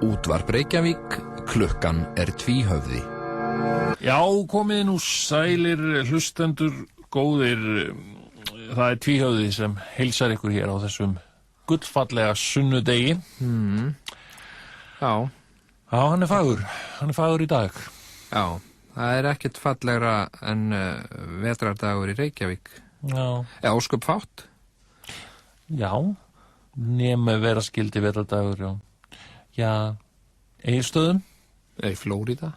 Útvarp Reykjavík, klukkan tvíhöfði. Já, komið nú sælir hlustendur góðir, það tvíhöfði sem heilsar ykkur hér á þessum gullfallega sunnudegi. Já. Já, hann fagur í dag. Já, það ekkert fallegra en vetrardagur í Reykjavík. Já. Eða ósköp fátt. Já, nema vera skildi vetrardagur, já. Já, Egilsstöðum. Eða í Flórída.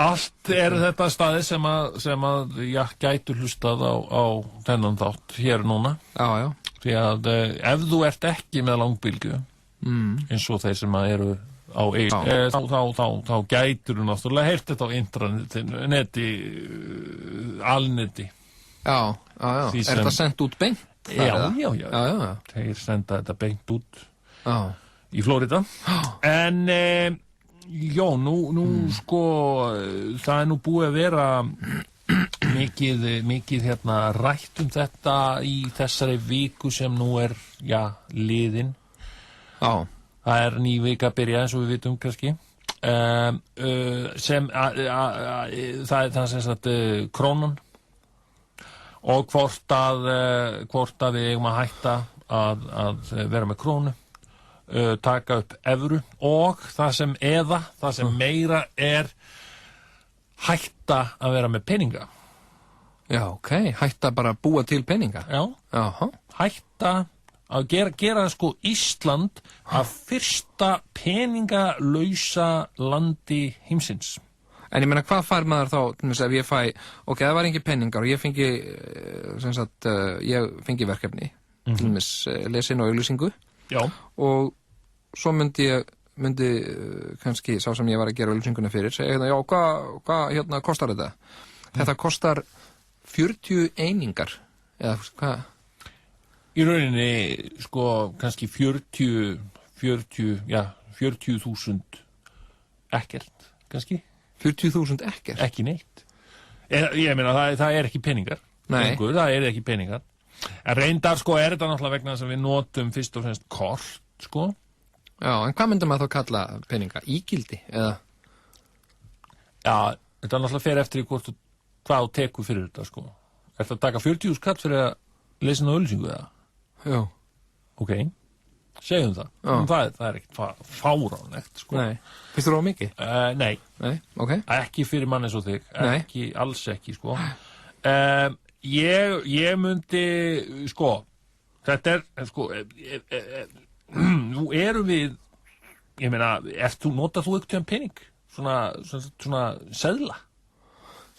Allt þetta staði sem að já, gætu hlustað á þennan þátt hér núna. Já, já. Því að ef þú ert ekki með langbylgju, eins og þeir sem eru á þá gætur þú náttúrulega heyrt þetta á intranetinu, alneti. Já. Það sendt út beint? Já. Þeir senda þetta beint út í Flórída. En já, nú sko, það nú búið að vera mikið hérna rætt þetta í þessari viku sem nú liðin. Já. Það ný vika að byrja eins og við vitum kannski. Sem það sem sagt krónan og hvort að við eigum að hætta að vera með krónu, taka upp evru og það sem meira hætta að vera með peninga. Já, ok, hætta bara að búa til peninga. Já. Hætta að gera sko Ísland að fyrsta peningalausa landi heimsins. En ég meina, hvað fær maður þá, ef ég fæ, ok, það var engin peningar og ég fengi, ég fengi verkefni, til dæmis lesin og auglýsingu. Já. Og svo myndi kannski sá sem ég var að gera auglýsinguna fyrir, segja, já, hvað hérna kostar þetta? Þetta kostar 40 einingar, eða hvað? Í rauninni, sko, kannski 40.000 ekkert, kannski. 40.000 ekkert? Ekki neitt. Ég meina, það ekki peningar. Nei. Það ekki peningar. En reyndar, sko, þetta náttúrulega vegna þess að við notum fyrst og fremst kort, sko. Já, en hvað myndum maður þá kalla peninga? Ígildi, eða? Já, þetta náttúrulega fer eftir hvað þú tekur fyrir þetta, sko. Ertu að taka 40.000 kall fyrir að lesa ná auglýsingu, eða? Já. Ok, segjum það. Það ekkert fáránlegt, sko. Nei. Finnst þú það mikið? Nei. Nei, ok. Ekki fyrir mann eins og þig. Nei. Alls ekki, sko. Ég myndi, sko, þetta sko, nú erum við, ég meina, notar þú ekkert pening? Svona seðla?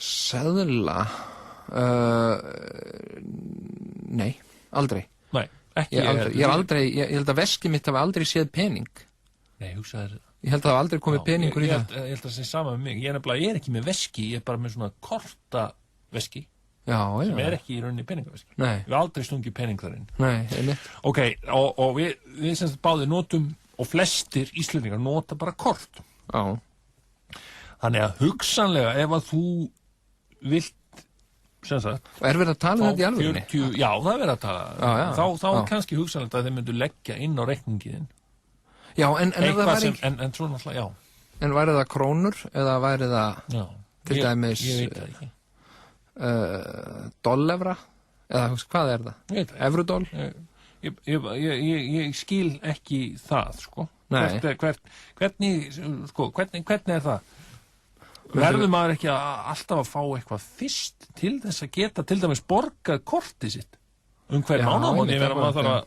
Seðla? Nei, aldrei. Nei, ekki. Ég held að veskið mitt hafi aldrei séð pening. Nei, hugsaðu þetta. Ég held að það hafi aldrei komið peningur í það. Ég held að það sé sama með mig. Ég er ekki með veski, ég bara með svona korta veski. Já. Sem ekki í rauninni peningaveski. Nei. Við aldrei stungið pening þar inn. Nei, einmitt. Ok, og við sem báðir notum, og flestir Íslendingar nota bara kort. Já. Þannig að hugsanlega, ef að þú vilt, sem sagt. Og verið að tala þetta í alvörunni? Já, það verið að tala. Já. Þá kannski hugsanlega að þeir myndu leggja inn á reikningiðin. Já, en það væri ekki. En svo náttúrulega, já. En væri það krónur, eða væri það, til dæmis, ég veit það ekki. Dollevra? Eða hvað er það? Evrudoll? Ég skil ekki það, sko. Nei. Hvernig er það? Verður maður ekki alltaf að fá eitthvað fyrst til þess að geta til dæmis borgað kortið sitt hver mánaðamót, ég meina maður þarf að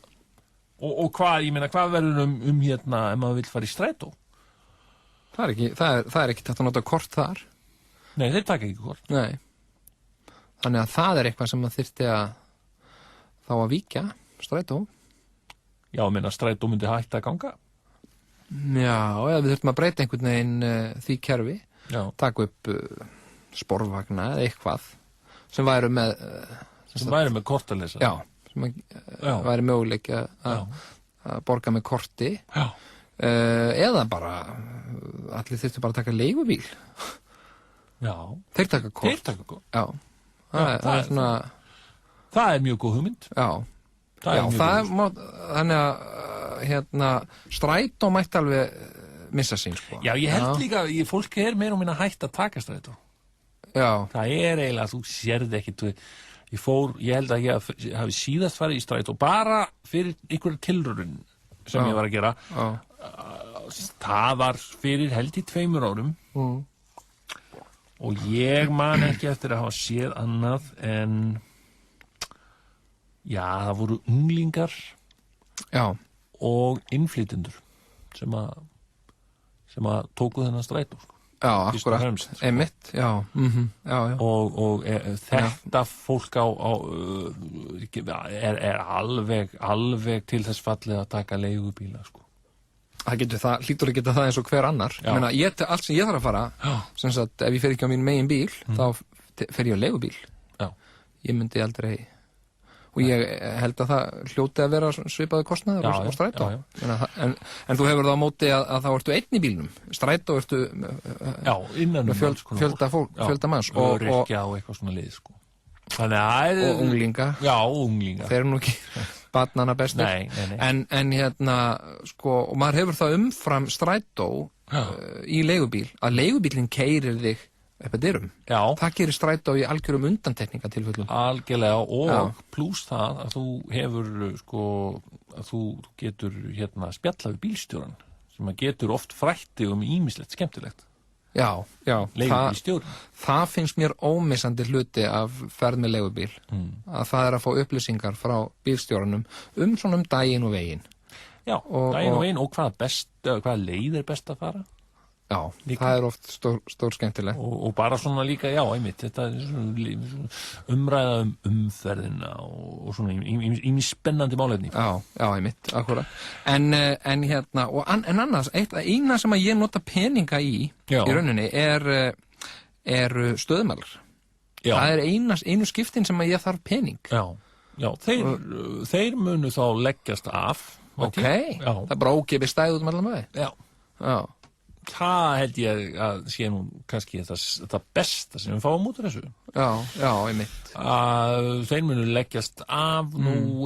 og hvað, ég meina, hvað verður hérna ef maður vill fara í strætó? Það er ekki þetta að nota kort þar. Nei, þeir taka ekki kort. Nei. Þannig að það er eitthvað sem maður þyrfti að þá að víkja, strætó. Já, ég meina, strætó myndi hætta að ganga. Já, eða við þurfum að breyta einhvern veginn því kerfi. Já. Taka upp sporvagna eða eitthvað sem væri með kortalesa. Já, sem væri möguleik að borga með korti. Já. Eða bara allir þurftu bara að taka leigubíl. Já. Þeir taka kort. Já. Það er svona það er mjög góð hugmynd. Já. Þannig að strætó mætti alveg missa sín, sko. Já, ég held líka, fólk meira og minna hætt að taka strætó. Já. Það eiginlega, þú sérði ekkit, ég held að ég hafi síðast farið í strætó bara fyrir einhverja tilraun sem ég var að gera. Það var fyrir held í 2 árum. Og ég man ekki eftir að hafa séð annað en það voru unglingar og innflytjendur sem að tóku þennan strætó. Já, akkurat, einmitt, já. Og þetta fólk er alveg til þess fallið að taka leigubíla, sko. Það hlýtur að geta það eins og hver annar. Ég meina, allt sem ég þarf að fara, sem sagt, ef ég fer ekki á mín megin bíl, þá fer ég á leigubíl. Já. Ég myndi aldrei, og ég held að það hljóti að vera svipaði kostnaður á strætó. En þú hefur það á móti að þá ertu einn í bílnum. Strætó ertu innan fjölda manns. Og rykja á eitthvað svona lið, sko. Og unglinga. Já, unglinga. Þeir eru nú ekki barnanna bestir. Nei. En sko, og maður hefur það umfram strætó í leigubíl, að leigubílinn keyrir þig upp að dyrum. Já. Það gerir strætó í algjörum undantekningatilfellum. Algjörlega, og plús það að þú hefur, sko, að þú getur spjallað við bílstjóran, sem að getur oft frætti ýmislegt skemmtilegt. Já, leigubílstjóri. Það finnst mér ómissandi hluti af ferð með leigubíl, að það er að fá upplýsingar frá bílstjóranum svona daginn og veginn. Já, daginn og veginn, og hvaða leið er best að fara? Já, líka. Það er oft stór skemmtileg. Og bara svona líka, einmitt, þetta er svona umræða umferðina og svona ýmis spennandi málefni. Já, einmitt, akkurat. En annars, eina sem að ég nota peninga í rauninni er stöðumælar. Það er einu skiptin sem að ég þarf pening. Já, þeir munu þá leggjast af. Ok, það er bara ókeypis stæð út allan vegi. Já. Það held ég að sé nú kannski þetta besta sem við fáum út af þessu. Já, einmitt. Þeir munu leggjast af nú,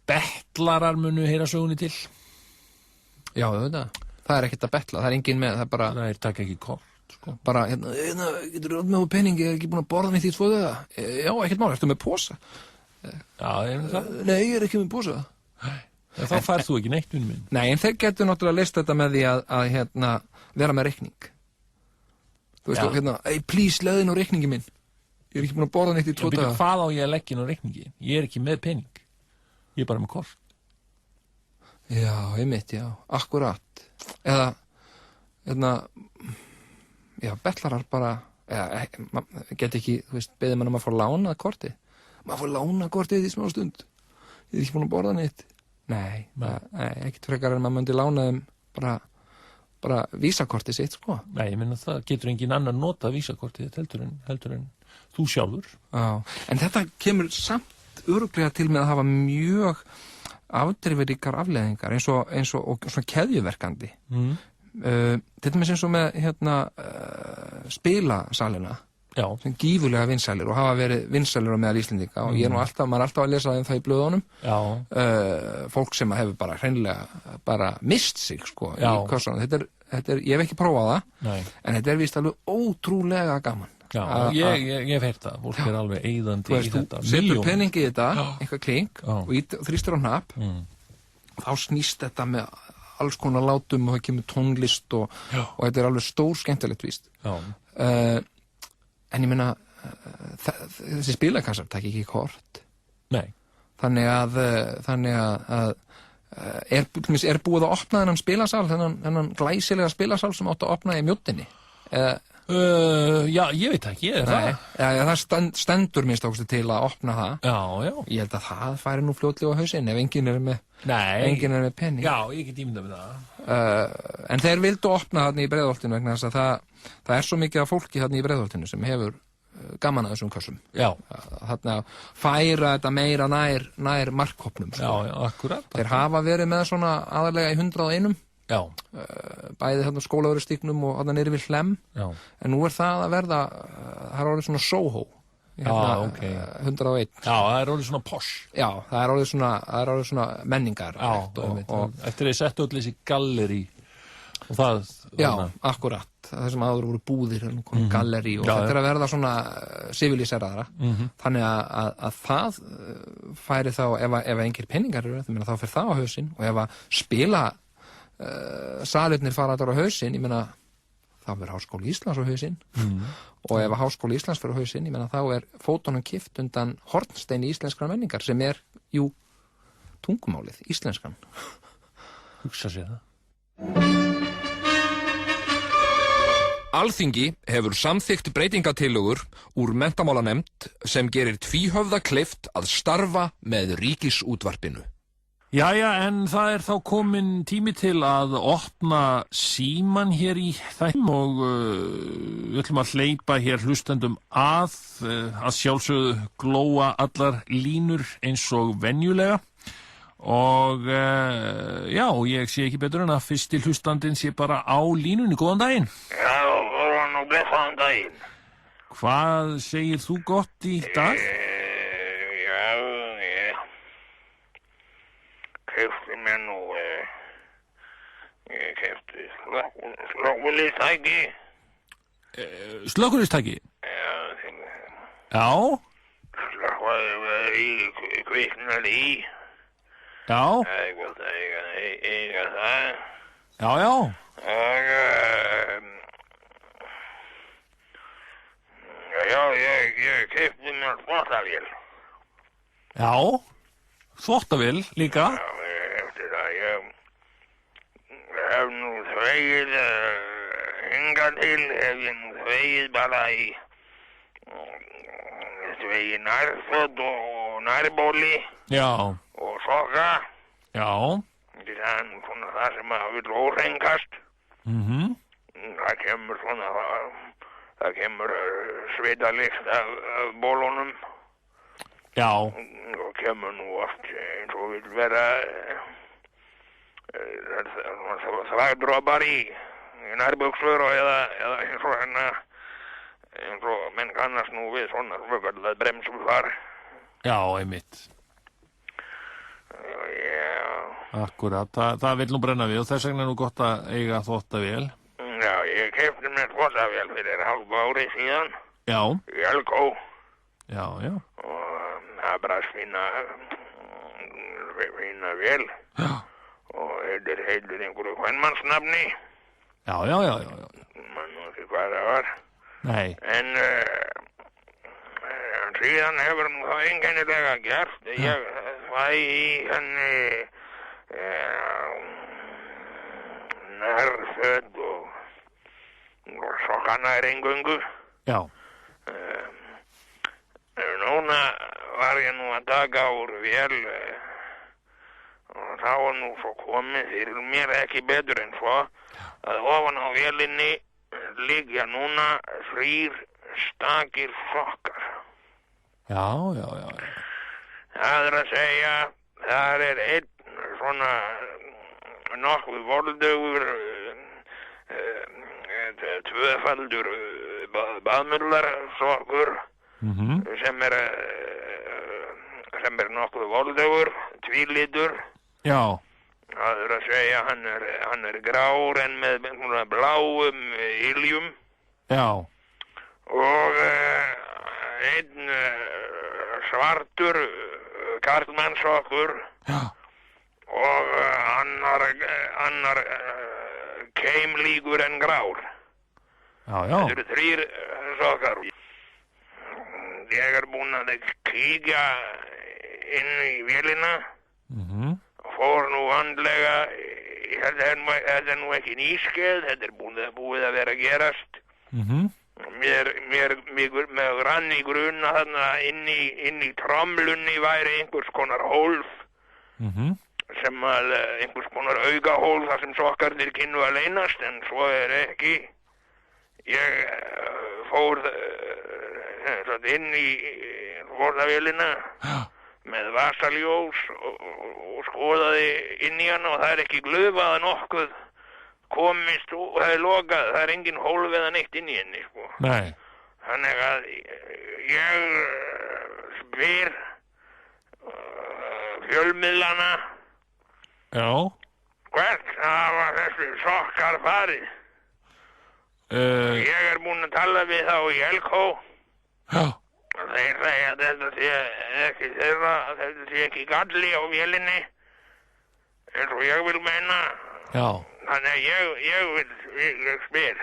betlarar munu heyra sögunni til. Já, það er ekkert að betla, það er engin með, það er bara... Það taka ekki kort, sko. Bara, getur þú með pening, ég er ekki búin að borða mitt í 2 daga. Já, ekkert mál, ertu með posa? Já, það? Nei, ég er ekki með posa. Þá færð þú ekki neitt minn. Nei, en þeir getur náttúrulega list þetta með því að vera með reikning. Þú veist, please, leðin á reikningi minn. Ég er ekki búin að borða neitt í 2 daga. Hvað á ég að leggja inn á reikningi? Ég er ekki með pening. Ég er bara með kort. Já, einmitt, akkurat. Eða, betlarar bara, get ekki, þú veist, beðið mann að maður fór lánað kortið. Maður fór lánað kortið í smá stund. Ég er ekki búin að borða neitt. Nei, ekkert frekar en maður myndi lána þeim bara vísakortið sitt, sko. Nei, ég meina það getur engin annar nota vísakortið heldur en þú sjálfur. Já, en þetta kemur samt örugglega til með að hafa mjög afdrifaríkar afleiðingar eins og svona keðjuverkandi. Þetta með eins og með spilasalina. Já. Sem gífurlega vinsælir og hafa verið vinsælir á meðal Íslendinga og maður er alltaf að lesa það í blöðunum. Fólk sem hefur bara hreinlega bara mist sig, sko, í kössunum. Þetta er, ég hef ekki prófað það, en þetta er víst alveg ótrúlega gaman. Já, ég hef heyrt það, fólk er alveg eyðandi í þetta. Þú setur pening í þetta, eitthvað klink, og þrýstir á hnapp, þá snýst þetta með alls konar látum og það kemur tónlist og þetta er alveg stór skemmtilegt víst. En ég meina, þessi spilakassar takk ekki kort. Nei. Þannig að er búið að opna þennan spilasal, þennan glæsilega spilasal sem átt að opna í Mjóddinni? Já, ég veit ekki, það? Það stendur minnst ákveðið til að opna það. Já. Ég held að það færi nú fljótlega á hausinn ef enginn er með pening. Já, ég get ímyndað með það. En þeir vildu opna þarna í Breiðholtinu vegna þess að það er svo mikið af fólki þarna í Breiðholtinu sem hefur gaman að þessum kössum. Já. Þarna færa þetta meira nær markhópnum. Já, akkurat. Þeir hafa verið með svona aðalega í 101. Já. Bæði þarna Skólavörðustíknum og þarna niður við Hlemm. Já. En nú er það að verða, það er orðið svona Soho. Ok. 101. Já, það er orðið svona posh. Já, það er orðið svona menningar. Já, eftir að ég settu öll þessi galleri Og það... Já, akkurat. Það sem áður voru búðir, galleri og þetta að verða svona civilíseraðra. Þannig að það færi þá, ef engir peningar eru, þá fer það á hausinn og ef að spila salirnir fara þar á hausinn, ég meina, þá verður Háskóli Íslands á hausinn og ef að Háskóli Íslands fer á hausinn, ég meina, þá fótunum kippt undan hornsteini íslenskrar menningar sem jú, tungumálið, íslenskan. Hugsa sér það. Alþingi hefur samþykkt breytingatillögur úr menntamálanefnd sem gerir tvíhöfða kleift að starfa með Ríkisútvarpinu. Jæja, en það þá komin tími til að opna síman hér í þeim og við ætlum að hleypa hér hlustendum að sjálfsögðu glóa allar línur eins og venjulega. Og já, ég sé ekki betur en að fyrsti hlustandinn sé bara á línunni. Góðan daginn. Já, góðan og blessaðan daginn. Hvað segir þú gott í dag? Ég keypti mér nú ég keypti slökkvilistæki. Slökkvilistæki? Já. Slökkvaði í kviknar í. Já. Ég vildi eiga það. Já, já. Ég keypti mér þvottavél. Já, þvottavél líka. Já, eftir það ég hef nú þvegið hingað til, hef ég nú þvegið bara í þvegið nærföt og nærbóli. Já. Og soka. Já. Það nú svona það sem að vill óhrengast. Það kemur svona, það kemur svitalykt af bólunum. Já. Og kemur nú oft eins og vill vera þvagdropar í nærbuxur og eða eins og eins og menn kannast nú við svona svokallað bremsufar. Já, einmitt. Já. Akkurat, það vill nú brenna við og þess vegna nú gott að eiga þvottavél. Já, ég keypti mér þvottavél fyrir hálfu ári síðan. Já. Í Elgó. Já, já. Og það brast fína vél. Já. Og heitir einhverju kvenmannsnafni. Já, já, já, já. Man nú ekki hvað það var. Nei. En síðan hefur nú það einkennilega gert. Ég var í henni nærföt og sokkana eingöngu. Já. Núna var ég nú að taka úr vél og þá var nú svo komið fyrir mér ekki betur en svo að ofan á vélinni liggja núna 3 stakir sokkar. Já, já, já. Það að segja, það einn svona nokkuð voldugur tvöfaldur baðmullarsokkur sem nokkuð voldugur, tvílitur. Já. Það að segja, hann grár en með bláum iljum. Já. Og einn svartur karlmannsokkur. Já. Og annar keimlíkur en grár. Já, já. Þetta eru 3 sokkar. Ég búinn að kíkja inn í vélina. Fór nú vandlega, þetta nú ekki nýskeið, þetta búið að vera að gerast. Mér rann í grunna þarna inn í tromlunni væri einhvers konar hólf. Sem að einhvers konar augahól þar sem sokkarnir kynnu að leynast, en svo ekki. Ég fór inn í þvottavélina með vasaljós og skoðaði inn í hana og það ekki glufað nokkuð komist og það lokað, það engin hólf eða neitt inn í henni, sko. Nei. Þannig að ég spyr fjölmiðlana Já. hvert hafa þessi sokkar farið? Ég búinn að tala við þá í Elko. Já. Þeir segja að þetta sé ekki þeirra, að þetta sé ekki galli á vélinni, eins og ég vil meina. Já. Þannig að ég spyr.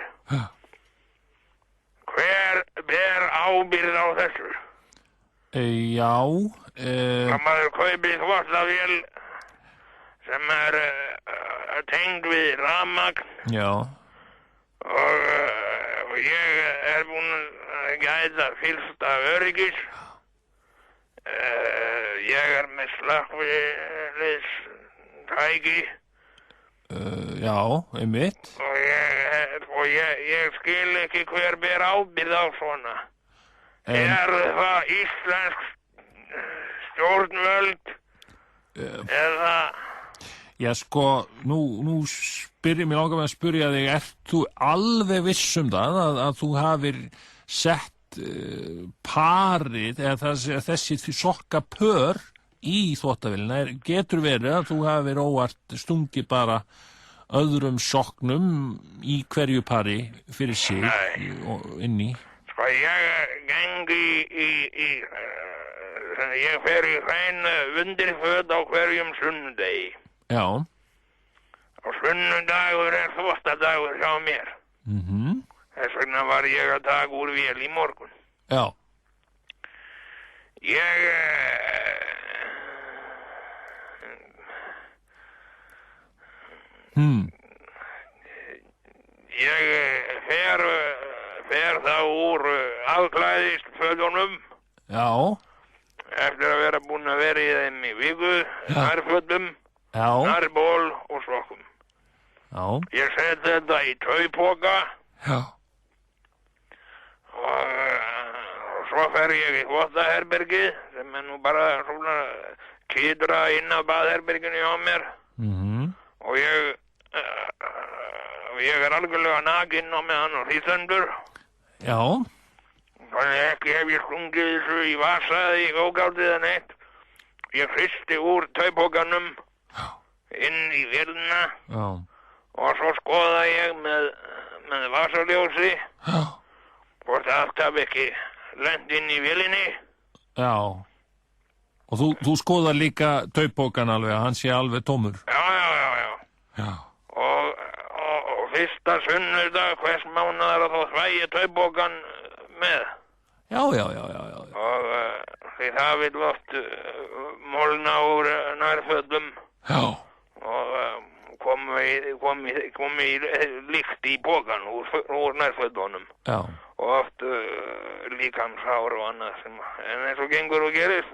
Hver ber ábyrgð á þessu? Já. Að maður kaupir þvottavél sem tengd við rafmagn. Já. Og ég búinn að gæta fyllsta öryggis. Ég með slökkviliðs tæki. Já, einmitt. Og ég skil ekki hver ber ábyrgð á svona. Það íslensk stjórnvöld eða... Já, sko, nú mér langar með að spyrja þig, ert þú alveg viss það að þú hafir sett parið, eða þessi sokkapör í þvottavélina? Getur verið að þú hafir óvart stungið bara öðrum sokknum í hverju pari fyrir sig inn í? Sko, ég gengi ég fer í hrein undirföt á hverjum sunnudegi. Já. Og sunnudagur þvottadagur hjá mér. Þess vegna var ég að taka úr vél í morgun. Já. Ég fer þá úr afklæðisfötunum. Já. Eftir að vera búinn að vera í þeim í viku, nærfötum, nærból og sokkum. Já. Ég set þetta í taupoka. Já. Og svo fer ég í þvottaherbergið, sem nú bara svona kýtra inn á baðherberginu hjá mér. Og ég algjörlega nakinn á meðan og hlýðendur. Já. Þannig ekki hef ég stungið þessu í vasaði í góðgátið en eitt. Ég hristi úr taupokanum inn í vélina. Já. Og svo skoða ég með vasaljósi hvort allt hafi ekki lent inn í vélinni. Já. Og þú skoðar líka taupokan alveg, hann sé alveg tómur. Já. Og fyrsta sunnudag hvers mánaðar þá þvæ ég taupokan með. Já. Og því það vil oft molna úr nærfötum. Já. Og komi líkt í pokan úr nærfötunum. Já. Og oft líkamshár og annað sem en eins og gengur og gerist.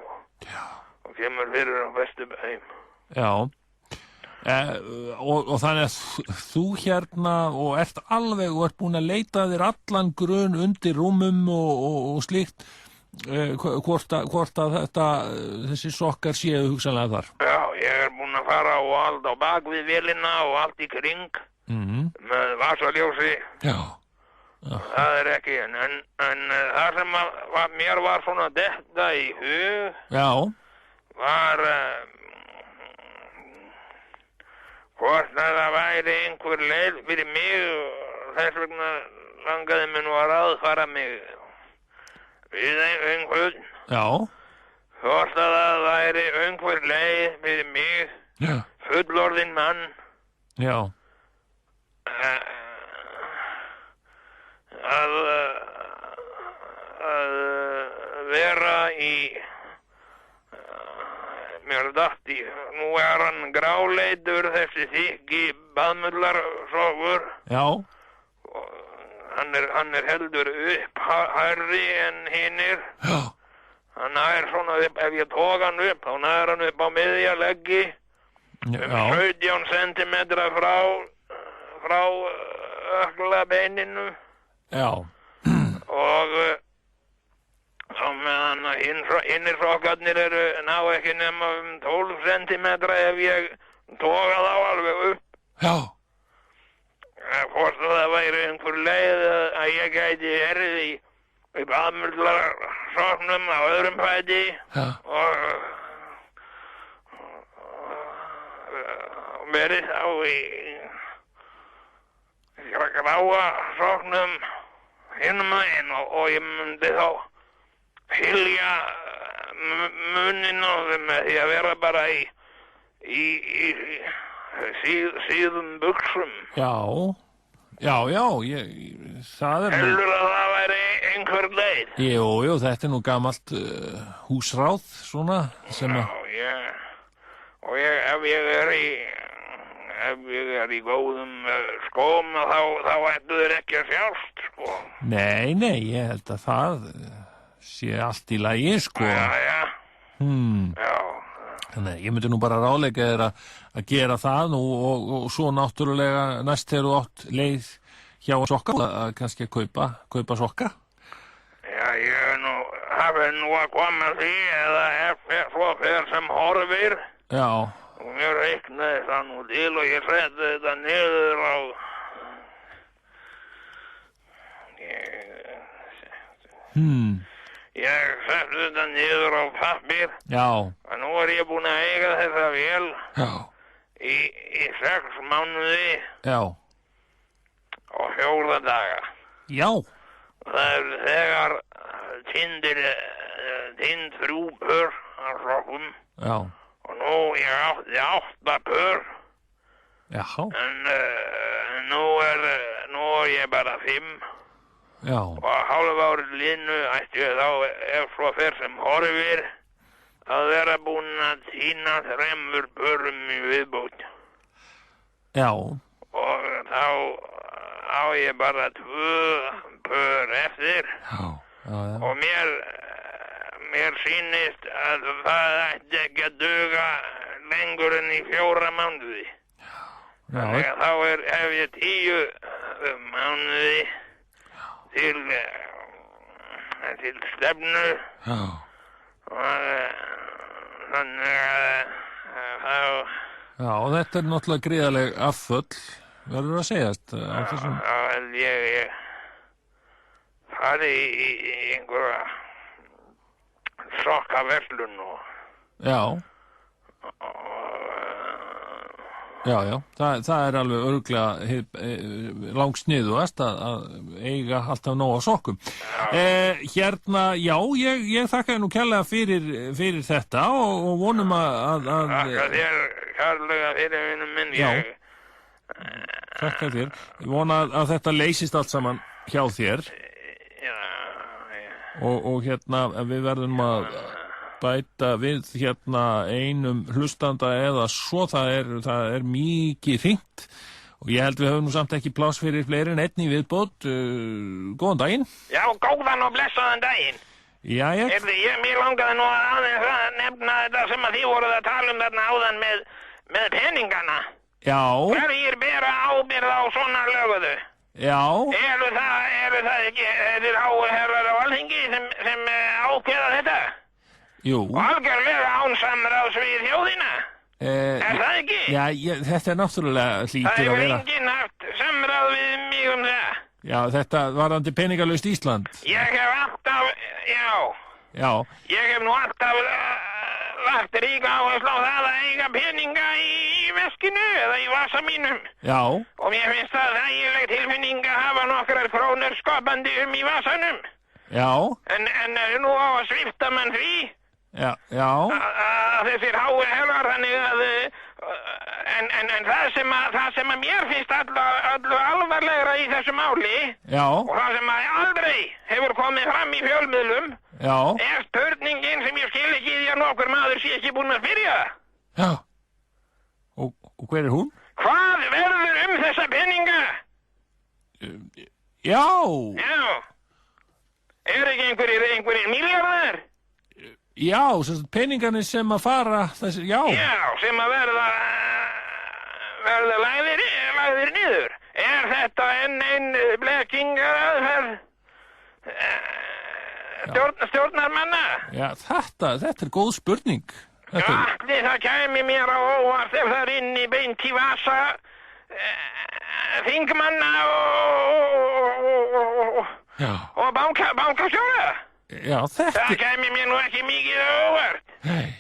Já. Og kemur fyrir á bestu heim. Já. Og þannig að þú hérna og ert búin að leita þér allan grun undir rúmum og slíkt, hvort að þessi sokkar séu hugsanlega þar. Já, ég búin að fara og allt á bak við vélina og allt í kring með vasaljósi. Já. Það ekki, en það sem mér var svona detta í hug var hvort að það væri einhver leið fyrir mig og þess vegna langaði mig nú að ráðfara mig við einhvern. Já. Hvort að það væri einhver leið fyrir mig, fullorðinn mann. Já. Að vera í mér datt í nú hann gráleitur þessi þykki baðmullarsokkur. Já. Hann heldur upp hærri en hinnir. Já. Hann svona upp, ef ég tók hann upp þá nær hann upp á miðja leggi 17 centimetra frá öklabeininu. Já. Og á meðan hinnir sokkarnir ná ekki nema 12 centimetra ef ég toga þá alveg upp. Já. Hvort það væri einhver leið að ég gæti herrið í baðmullarsoknum á öðrum fæti og verið á í gráa sóknum hinum megin og ég myndi þá skilja muninn á þeim með því að vera bara í síðum buxum. Já, það er... Heldur að það væri einhver leið? Jú, þetta er nú gamalt húsráð, svona, sem að... Ef ég er í góðum skóm, þá ættu þeir ekki að sjást, sko. Nei, ég held að það sé allt í lagi, sko. Já. Já. Þannig, ég myndi nú bara ráðleika þér að gera það nú og svo náttúrulega næst þegar þú átt leið hjá sokka að kannski kaupa sokka. Já, ég hafi nú að koma því eða svo fyrir sem horfir. Já. Og mér reiknaði það nú til og ég setti þetta niður á... Ég setti þetta niður á pappír. Já. Og nú er ég búinn að eiga þessa vél. Já. Í 6 mánuði. Já. Og 4 daga. Já. Það er þegar tind 3 pör af sokkum. Já. Og nú ég átti 8 pör. Já. En nú er ég bara 5. Já. Og að hálfa árið línu ætti ég þá, ef svo fer sem horfir, að vera búinn að tína 3 pörum í viðbót. Já. Og þá á ég bara 2 pör eftir. Já. Og mér sýnist að það ætti ekki að duga lengur en í 4 mánuði. Þannig að þá hef ég 10 mánuði til stefnu. Já. Og þannig að Já, og þetta er náttúrulega gríðarleg afföll, verður að segjast á þessum. Já, ég fari í einhverja sokkaverslun og... Já. Já, það er alveg örugglega langsniðugast að eiga alltaf nóg af sokkum. Hérna, já, ég þakka nú kærlega fyrir þetta og vonum að... Þakka þér kærlega fyrir vinum minn. Já, þakka þér. Ég vona að þetta leysist allt saman hjá þér. Já. Og hérna, við verðum að bæta við hérna einum hlustanda eða svo, það er mikið hringt og ég held við höfum nú samt ekki pláss fyrir fleiri en einn í viðbót. Góðan daginn. Já, góðan og blessaðan daginn. Jæja. Mér langaði nú að nefna þetta sem að þið voruð að tala um þarna áðan með peningana. Já. Hverjir bera ábyrgð á svona löguðu? Já. Eru það ekki þeir háu herrar á Alþingi sem ákveða þetta? Jú. Og algjörlega án samráðs við þjóðina. Er það ekki? Já, þetta er náttúrulega hlýtur að vera. Það hefur enginn haft samráð við mig um það. Já, þetta varðandi peningalaust Ísland. Ég hef alltaf, Já. Ég hef nú alltaf lagt ríka áherslu á það að eiga peninga í veskinu eða í vasa mínum. Já. Og mér finnst það þægileg tilfinning að hafa nokkrar krónur skopandi í vasanum. Já. En nú á að svipta mann því. Já. Að þessir háu herrar, þannig að en það sem að mér finnst allu alvarlegra í þessu máli og það sem að aldrei hefur komið fram í fjölmiðlum er spurningin sem ég skil ekki því að nokkur maður sé ekki búinn að spyrja. Já. Og hver er hún? Hvað verður þessa peninga? Já. Er ekki einhverjir milljarðar? Já, peningarnir sem að fara þessi, já, sem að verða lagðir niður. Er þetta enn blekingaraðferð stjórnarmanna? Já, þetta er góð spurning. Það kæmi mér á óvart ef það rinni beint í vasa þingmanna og bankastjóra. Já, þetta... Það kæmi mér nú ekki mikið á óvart. Nei.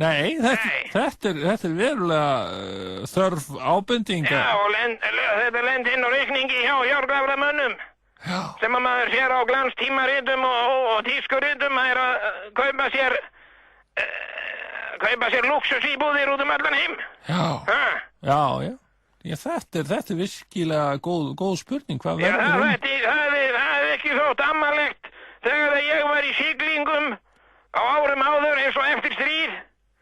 Nei, þetta er verulega þörf ábendinga. Já, og þetta lent inn á reikningi hjá hjárgraframönnum sem að maður sér á glanstímaritum og tískuritum að kaupa sér luxusíbúðir út allan heim. Já. Þetta er virkilega góð spurning. Hvað verður það er ekki þótt ammalegt þegar ég var í siglingum á árum áður eins og eftir stríð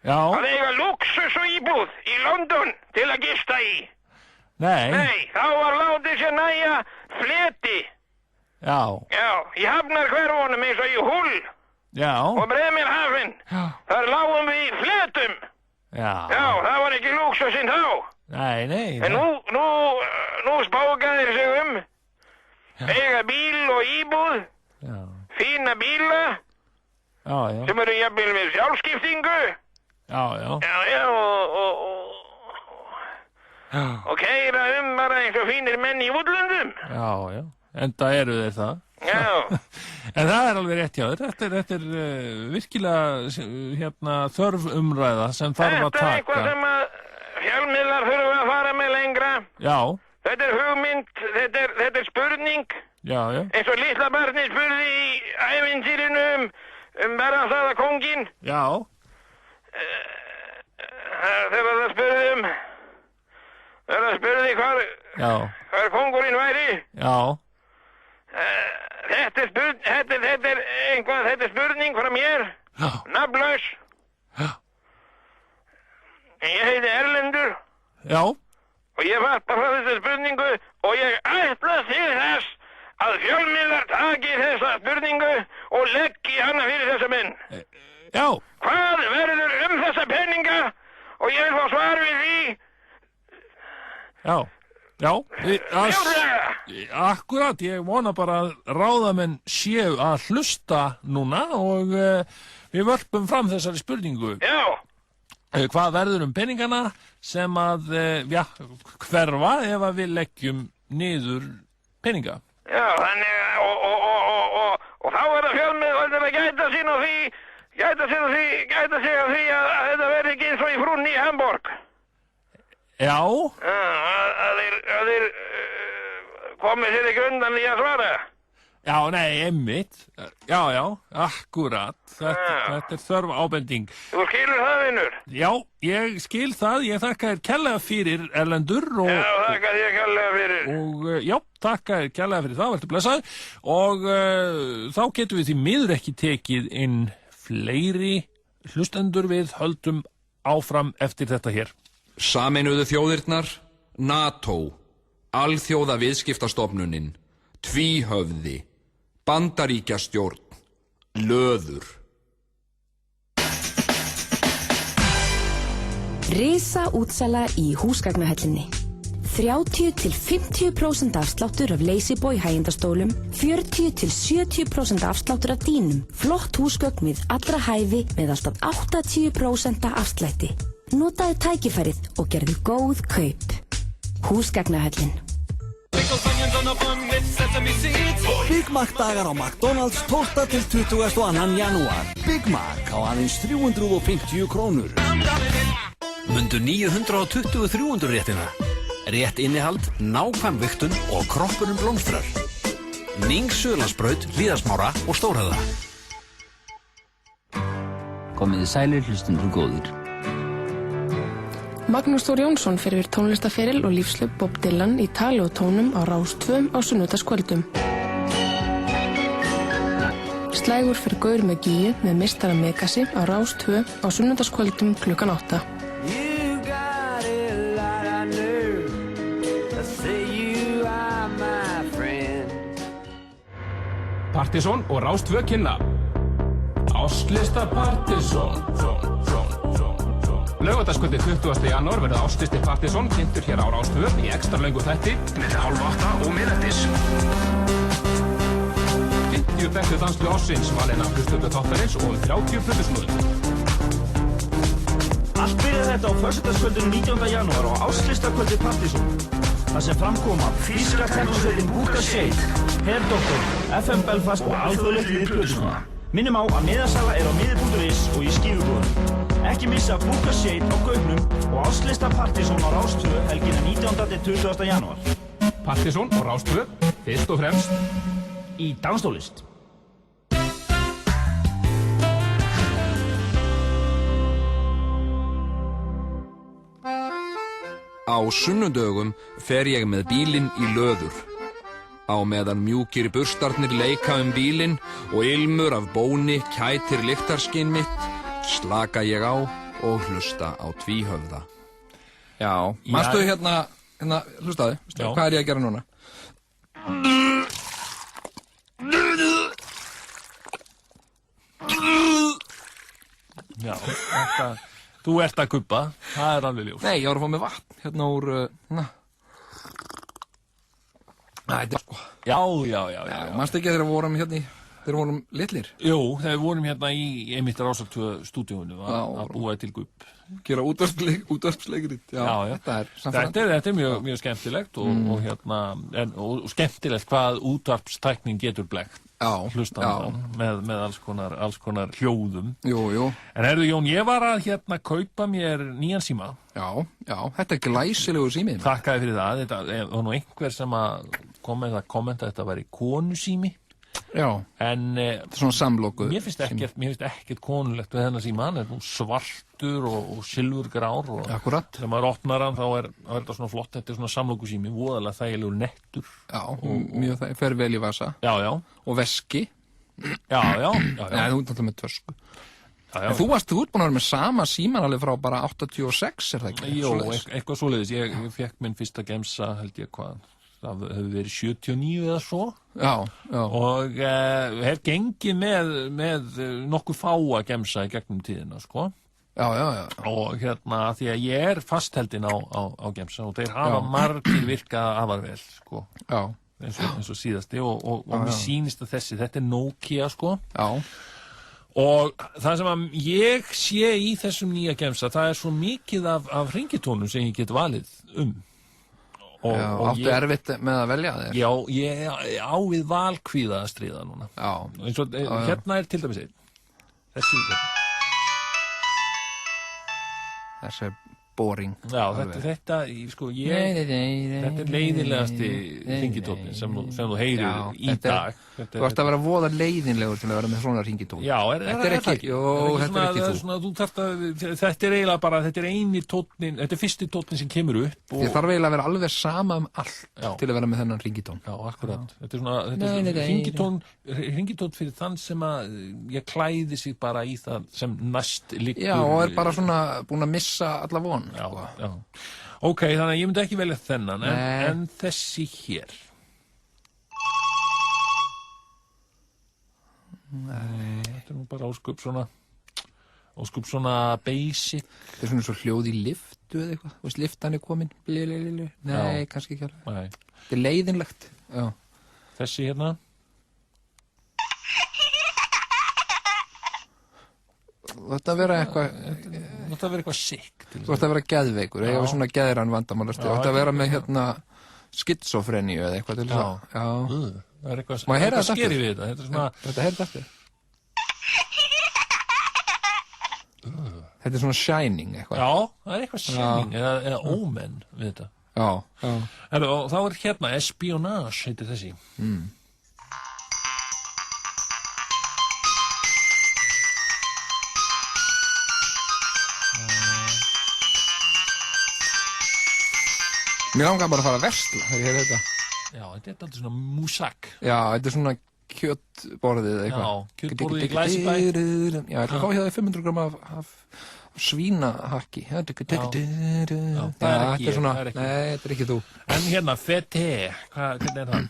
að eiga luxus og íbúð í London til að gista í. Nei, þá var látið sér næja fleti. Já, í hafnarhverfunum eins og í Hull og Bremerhaven. Þar lágum við í fletum. Já, það var ekki luxusinn þá. Nei. En nú spáka þeir sig eiga bíl og íbúð, fína bíla sem eru jafnvel með sjálfskiptingu. Og keyra bara eins og fínir menn í útlöndum. Já, enda eru þeir það. Já. En það er alveg rétt hjá þér. Þetta er virkilega þörf umræða sem þarf að taka. Þetta er eitthvað sem að fjölmiðlar þurfa að fara með lengra. Já. Þetta er hugmynd, þetta er spurning. Já. Eins og litla barni spurði í ævintýrinu Berastaða kónginn. Já. Þegar það spurði hvar kóngurinn væri. Já. Þetta er spurning frá mér. Nafnlaus. Ég heiti Erlendur. Já. Og ég varpa frá þessa spurningu og ég ætla til þess að fjölmiðlar taki þessa spurningu og leggi hana fyrir þessa menn. Já. Hvað verður þessa peninga? Og ég vil fá svar við því. Já. Akkurat, ég vona bara að ráðamenn séu að hlusta núna og við vörpum fram þessari spurningu. Já. Hvað verður peningana sem að, hverfa ef að við leggjum niður peninga? Já, þannig og þá er það fjölmiðlar að gæta sig að því að þetta verði ekki eins og í frúnni í Hamborg. Já. Að þeir komið sér ekki undan í að svara. Já, nei, einmitt. Já, akkurat. Þetta er þörf ábending. Þú skilur það, vinur? Já, ég skil það. Ég þakka þér kærlega fyrir, Erlendur. Já, þakka þér kærlega fyrir. Og þakka þér kærlega fyrir það, verður blessað. Og þá getum við því miður ekki tekið inn fleiri hlustendur, við höldum áfram eftir þetta hér. Sameinuðu þjóðirnar, NATO, Alþjóða viðskiptastofnunin, Tvíhöfði, Bandaríkjastjórn, Löður. Risaútsala í húsgagnahöllinni. 30–50% afsláttur af Lazyboy hægindastólum, 40–70% afsláttur af dýnum, flott húsgögn við allra hæfi með alltaf 80% afslætti. Notaðu tækifærið og gerðu góð kaup. Húsgagnahöllin. Big Mac dagar á McDonald's 12. til 22. janúar. Big Mac á aðeins 350 krónur. Mundu 923 réttina. Rétt innihald, nákvæm vigtun og kroppurinn blómstrar. Ning Suðurlandsbraut, Hlíðarsmára og Stórhöfða. Komiði sælir hlustundur góðir. Magnús Þór Jónsson fer yfir tónlistaferil og lífslaup Bob Dylan í tali og tónum á Rás 2 á sunnudagskvöldum. Slægur fer gaur með Gíu með meistara Megasi á Rás 2 á sunnudagskvöldum klukkan 8. Partisón og Rás 2 kynna Ástlista Partisón. Laugardagskvöldið 20. janúar verður Áslisti Partisón kynntur hér á Rás 2 í extra löngu þætti milli 7:30 og miðnættis. 50 bestu danslið ársins valin af hlustöflu þáttarins og 30 plötusnúðum. Allt byrjaði þetta á föstudagskvöldinu 19. janúar á Áslistakvöldi Partisón. Það sem framkoma þýska kvennarsveitin Búka Shade, Herdoktor, FM Belfast og alþjóðlegt lið plötusnúða. Minnum á að miðasala á miði.is og í skífubúðum. Ekki missa Búka Shade á Gaupnum og Áslista Partizón á Rás 2 helgina 19. til 20. janúar. Partizón og Rás 2, fyrst og fremst í danstónlist. Á sunnudögum fer ég með bílinn í löður. Á meðan mjúkir burstarnir leika bílinn og ilmur af bóni kætir lyktarskinn mitt, slaka ég á og hlusta á tvíhöfða. Já, manstu hérna, hlustaðu, hvað ég að gera núna? Já, þú ert að gubba, það alveg ljós. Nei, ég var að fá með vatn, hérna úr, Þetta sko. Já. Manstu ekki að þeir vorum hérna þeir vorum litlir? Jú, þeir vorum hérna í einmitt Rásar 2 stúdíónu að búa til gubb. Gera útvarpsleikrit. Já, þetta er mjög skemmtilegt og skemmtilegt hvað útvarpstæknin getur blekkt. Hlustandan með alls konar hljóðum. Jú. En heyrðu Jón, ég var að kaupa mér nýjan síma. Já, þetta er glæsilegur sími. Þakkaði fyrir það. Þetta var nú einhver sem að kommenta að þetta væri konusími. Já, en þetta er svona samloku. Mér finnst ekkert konulegt við þennan síma. Hann er nú svartur og silfurgrár og þegar maður opnar hann þá er þetta svona flott. Þetta er svona samloku sími, voðalega þægilegur nettur. Já, mjög það fer vel í vasa. Já. Og veski. Já. Nei, þú ert alltaf með tösku. En þú ert búin að vera með sama síman alveg frá bara 86, er það ekki? Jó, eitthvað svoleiðis. Ég fekk minn fyrsta gemsa, held ég hvað. Það hefur verið 79 eða svo. Já. Og hef gengið með nokkuð fáa gemsa í gegnum tíðina, sko. Já. Og því að ég er fastheldinn á gemsa og þeir hafa margir virkað afar vel, sko. Já. Eins og síðasti og mér sýnist að þetta er Nokia, sko. Já. Og það sem að ég sé í þessum nýja gemsa, það er svo mikið af hringitónum sem ég get valið Áttu erfitt með að velja þér? Já, ég á við valkvíða að stríða núna. Hérna er til dæmis þessi er boring. Já, þetta er leiðinlegasti hringitónn sem þú heyrir í dag. Þú ert að vera voða leiðinlegur til að vera með svona hringitónn. Já, þetta er ekki þú. Þetta er eiginlega bara, þetta er eini tónnin, þetta er fyrsti tónnin sem kemur upp. Þið þarf eiginlega að vera alveg sama allt til að vera með þennan hringitón. Já, akkurat. Þetta er hringitónn fyrir þann sem að ég klæði sig bara í það sem næst liggur. Já, og er bara svona búin að missa alla von. Já. Ok, þannig að ég myndi ekki velja þennan, en þessi hér. Þetta er nú bara óskup svona basic. Þetta er svona svo hljóð í lyftu eða eitthvað. Þú veist, lyftan er komin. Nei, kannski ekki alveg. Þetta er leiðinlegt. Já. Þessi hérna. Þú ætti að vera eitthvað sick. Þú ætti að vera geðveikur, eða svona geðrann vandamálasti. Þú ætti að vera með skitsofreníu eða eitthvað til þess að. Það er eitthvað skeri við þetta. Þetta heyrði eftir. Þetta er svona Shining eitthvað. Já, það er eitthvað Shining eða Omen við þetta. Já. Og þá er hérna Espionage heitir þessi. Mér langar bara að fara að versla þegar ég heyrði þetta. Já, þetta er alltaf svona músak. Já, þetta er svona kjötborðið eitthvað. Já, kjötborðið í Glæsibæ. Já, ég ætla að fá hér 500 gram af svínahakki. Já, það er ekki ég. Nei, þetta er ekki þú. En hérna, fete, hvernig er það?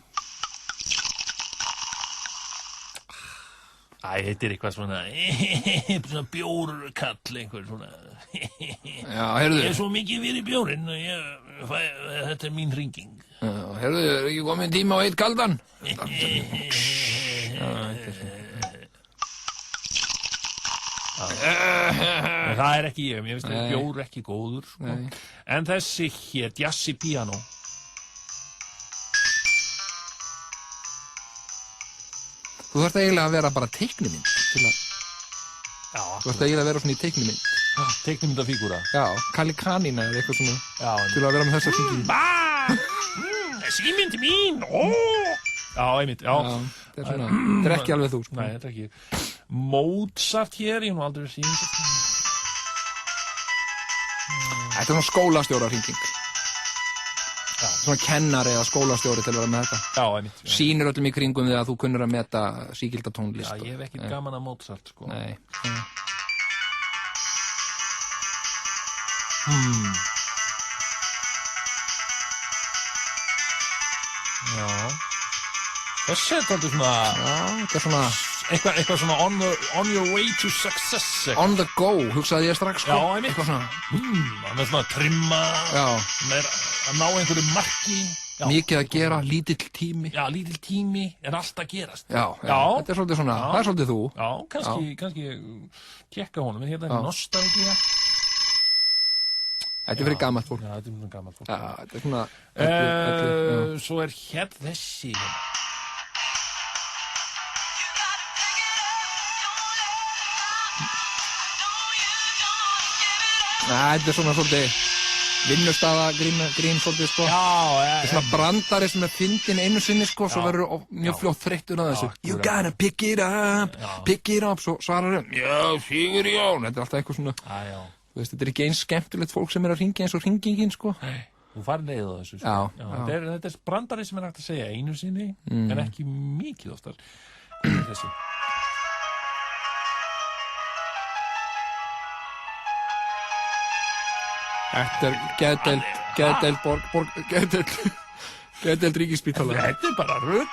Þetta er eitthvað svona bjórkall, einhver svona. Já, heyrðu. Ég er svo mikið fyrir bjórinn og þetta er mín hringing. Já, heyrðu, er ekki komin tíma á eitt kaldan? Það er ekki ég finnst þetta bjór ekki góður, sko. En þessi hér, Jazzy Piano. Þú þarft eiginlega að vera bara teiknimynd. til að þú ert eiginlega að vera svona í teiknimynd. Teiknimyndafígúra. Já, Kalli Kanína eða eitthvað svona til að vera með þessa hringi. Símyndi mín, Já, einmitt, já. Þetta er svona, þetta er ekki alveg þú, sko. Nei, þetta er ekki. Mozart hér, ég hef nú aldrei síðan. Þetta er svona skólastjóra hringing. Svona kennari eða skólastjóri til að vera með þetta. Já, einmitt. Sýnir öllum í kringum því að þú kunnur að meta sígilda tónlist. Já, ég hef ekki gaman að Mozart, sko. Nei. Já. Þessi er þetta svona... Já, þetta er svona... Eitthvað svona on your way to success. On the go, hugsaði ég strax, sko. Já, einmitt. Eitthvað svona... Hann er svona að trimma. Já. Hann er að ná einhverju marki. Já. Mikið að gera, lítill tími. Já, lítill tími er allt að gerast. Já. Þetta er svolítið svona, það er svolítið þú. Já, kannski kekka honum, en hérna er nostalgía. Þetta er fyrir gamalt fólk. Já, þetta er fyrir gamalt fólk. Já, þetta er svona... Svo er hér þessi. Þetta er svona svolítið vinnustafa grín svolítið, sko. Já, þetta er svona brandari sem er fyndin einu sinni, sko, svo verður mjög fljótt þreyttur á þessu. You gotta pick it up, svo svarar þau, já, Sigurjón. Þetta er alltaf eitthvað svona, þú veist, þetta er ekki eins skemmtilegt fólk sem er að hringja eins og hringingin, sko. Þú farið leið á þessu, sko. Já. Þetta er brandari sem er hægt að segja einu sinni, en ekki mikið oftar. Þessi. Þetta er geðdeild ríkisspítala. Þetta er bara rugl.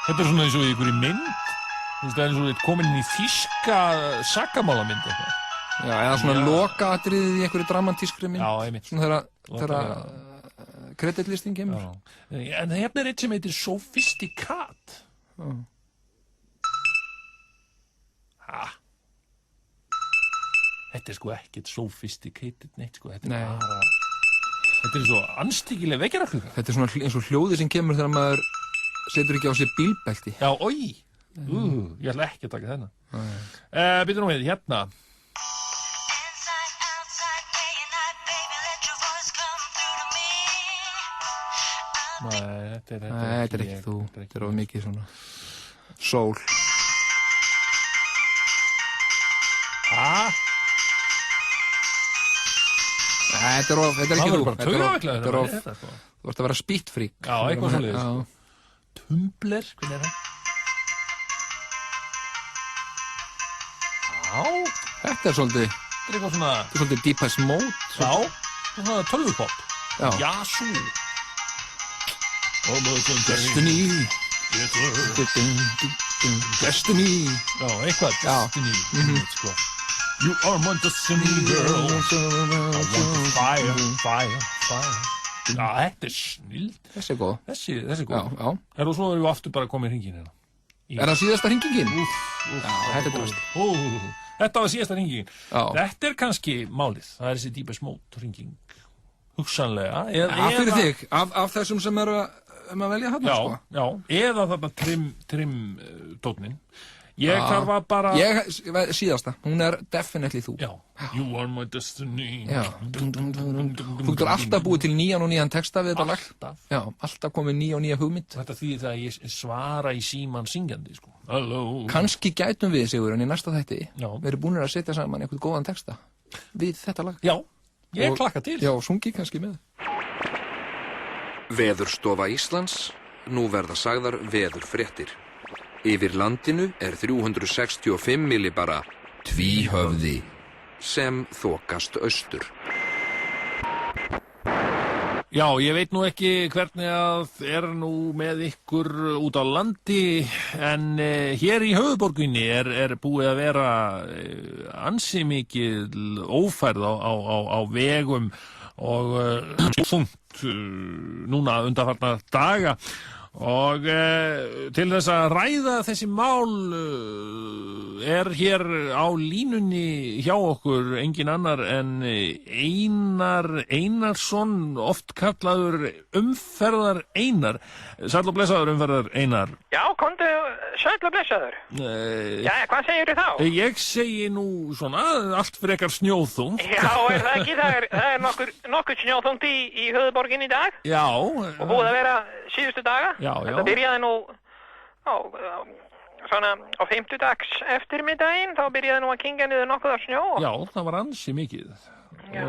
Þetta er svona eins og í einhverju mynd. Þú veist, það er eins og við komin inn í þýska sakamálamynd. Já, eða svona lokaatriðið í einhverju dramatískri mynd. Já, einmitt. Svona þegar kreditlistin kemur. En hérna er eitt sem heitir Sophisticat. Þetta er sko ekkert sophisticated neitt, sko. Þetta er bara... Þetta er svo anstíkileg vekjaraklukka. Þetta er svona eins og hljóðið sem kemur þegar maður setur ekki á sig bílbelti. Já, ég ætla ekki að taka þennan. Býtum nú við, hérna. Nei, þetta er ekki þú. Þetta er of mikið svona sól. Þetta er ekki þú. Þú ert að vera spýttfrík. Já, eitthvað svolítið. Tumbler, hvernig er það? Já. Þetta er svolítið... Þetta er eitthvað svona... Þetta er svolítið Deepest Mode. Já, svona tölvupop. Jasú. Destiny. Destiny. Já, eitthvað Destiny. You are my destiny girl. I want fire. Já, þetta er snild. Þessi er góð. Þessi er góð. Já. Og svo erum við aftur bara komið í hringin hérna. Er það síðasta hringingin? Þetta er drast. Þetta var síðasta hringingin. Þetta er kannski málið. Það er þessi Deepest Mode hringing. Hugsanlega. Fyrir þig. Af þessum sem eru að velja hann, sko. Já, eða þarna trim tónin. Ég þarf að bara... Síðasta. Hún er definitely þú. Já. You are my destiny. Já. Þú getur alltaf búið til nýjan texta við þetta lag. Alltaf. Já, alltaf komið nýja hugmynd. Þetta þýðir það að ég svara í síman syngjandi, sko. Halló. Kannski gætum við, Sigurjón, í næsta þætti. Við erum búinir að setja saman einhvern góðan texta við þetta lag. Já, ég klakka til. Já, sungi kannski með. Veðurstofa Íslands. Nú verða sagðar veðurfréttir. Yfir landinu er 365 millibara tvíhöfði sem þokast austur. Já, ég veit nú ekki hvernig að er nú með ykkur út á landi, en hér í höfuðborginni er búið að vera ansi mikil ófærð á vegum og þungt núna undanfarna daga. Og til þess að ræða þessi mál hér á línunni hjá okkur engin annar en Einar Einarsson, oft kallaður umferðar Einar. Sæll og blessaður umferðar Einar. Já, komdu sæll og blessaður. Jæja, hvað segirðu þá? Ég segi nú svona allt frekar snjóþungt. Já, það ekki? Það er nokkuð snjóþungt í höfuðborginni í dag. Já. Og búið að vera síðustu daga. Já. Þetta byrjaði nú svona á 50-dags eftirmiddaginn, þá byrjaði nú að kinga niður nokkuð af snjó. Já, það var ansi mikið. Já.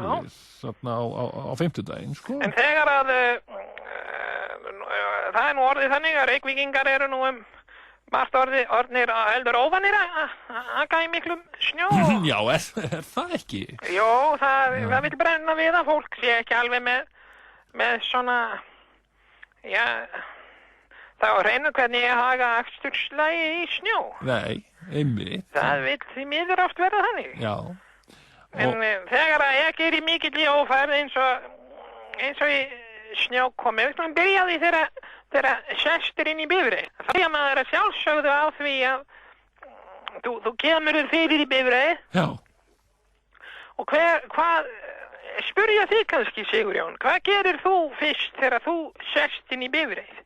Þarna á 50-daginn, sko. En þegar að það er nú orðið þannig að Reykvíkingar eru nú margt orðnir heldur óvanir að aka í miklum snjó. Já, er það ekki? Jó, það vil brenna við að fólk sé ekki alveg með svona, já, þá reynu hvernig ég haga aksturslægi í snjó. Nei, einmitt. Það vil því miður oft verða þannig. Já. En þegar að ég er í mikill í ófærð eins og í snjókomi, við skulum byrja á því þegar sestur inn í bifreið. Það er maður að sjálfsögðu á því að þú kemur fyrir í bifreið. Já. Og spurja þig kannski, Sigurjón, hvað gerir þú fyrst þegar þú sest inn í bifreið?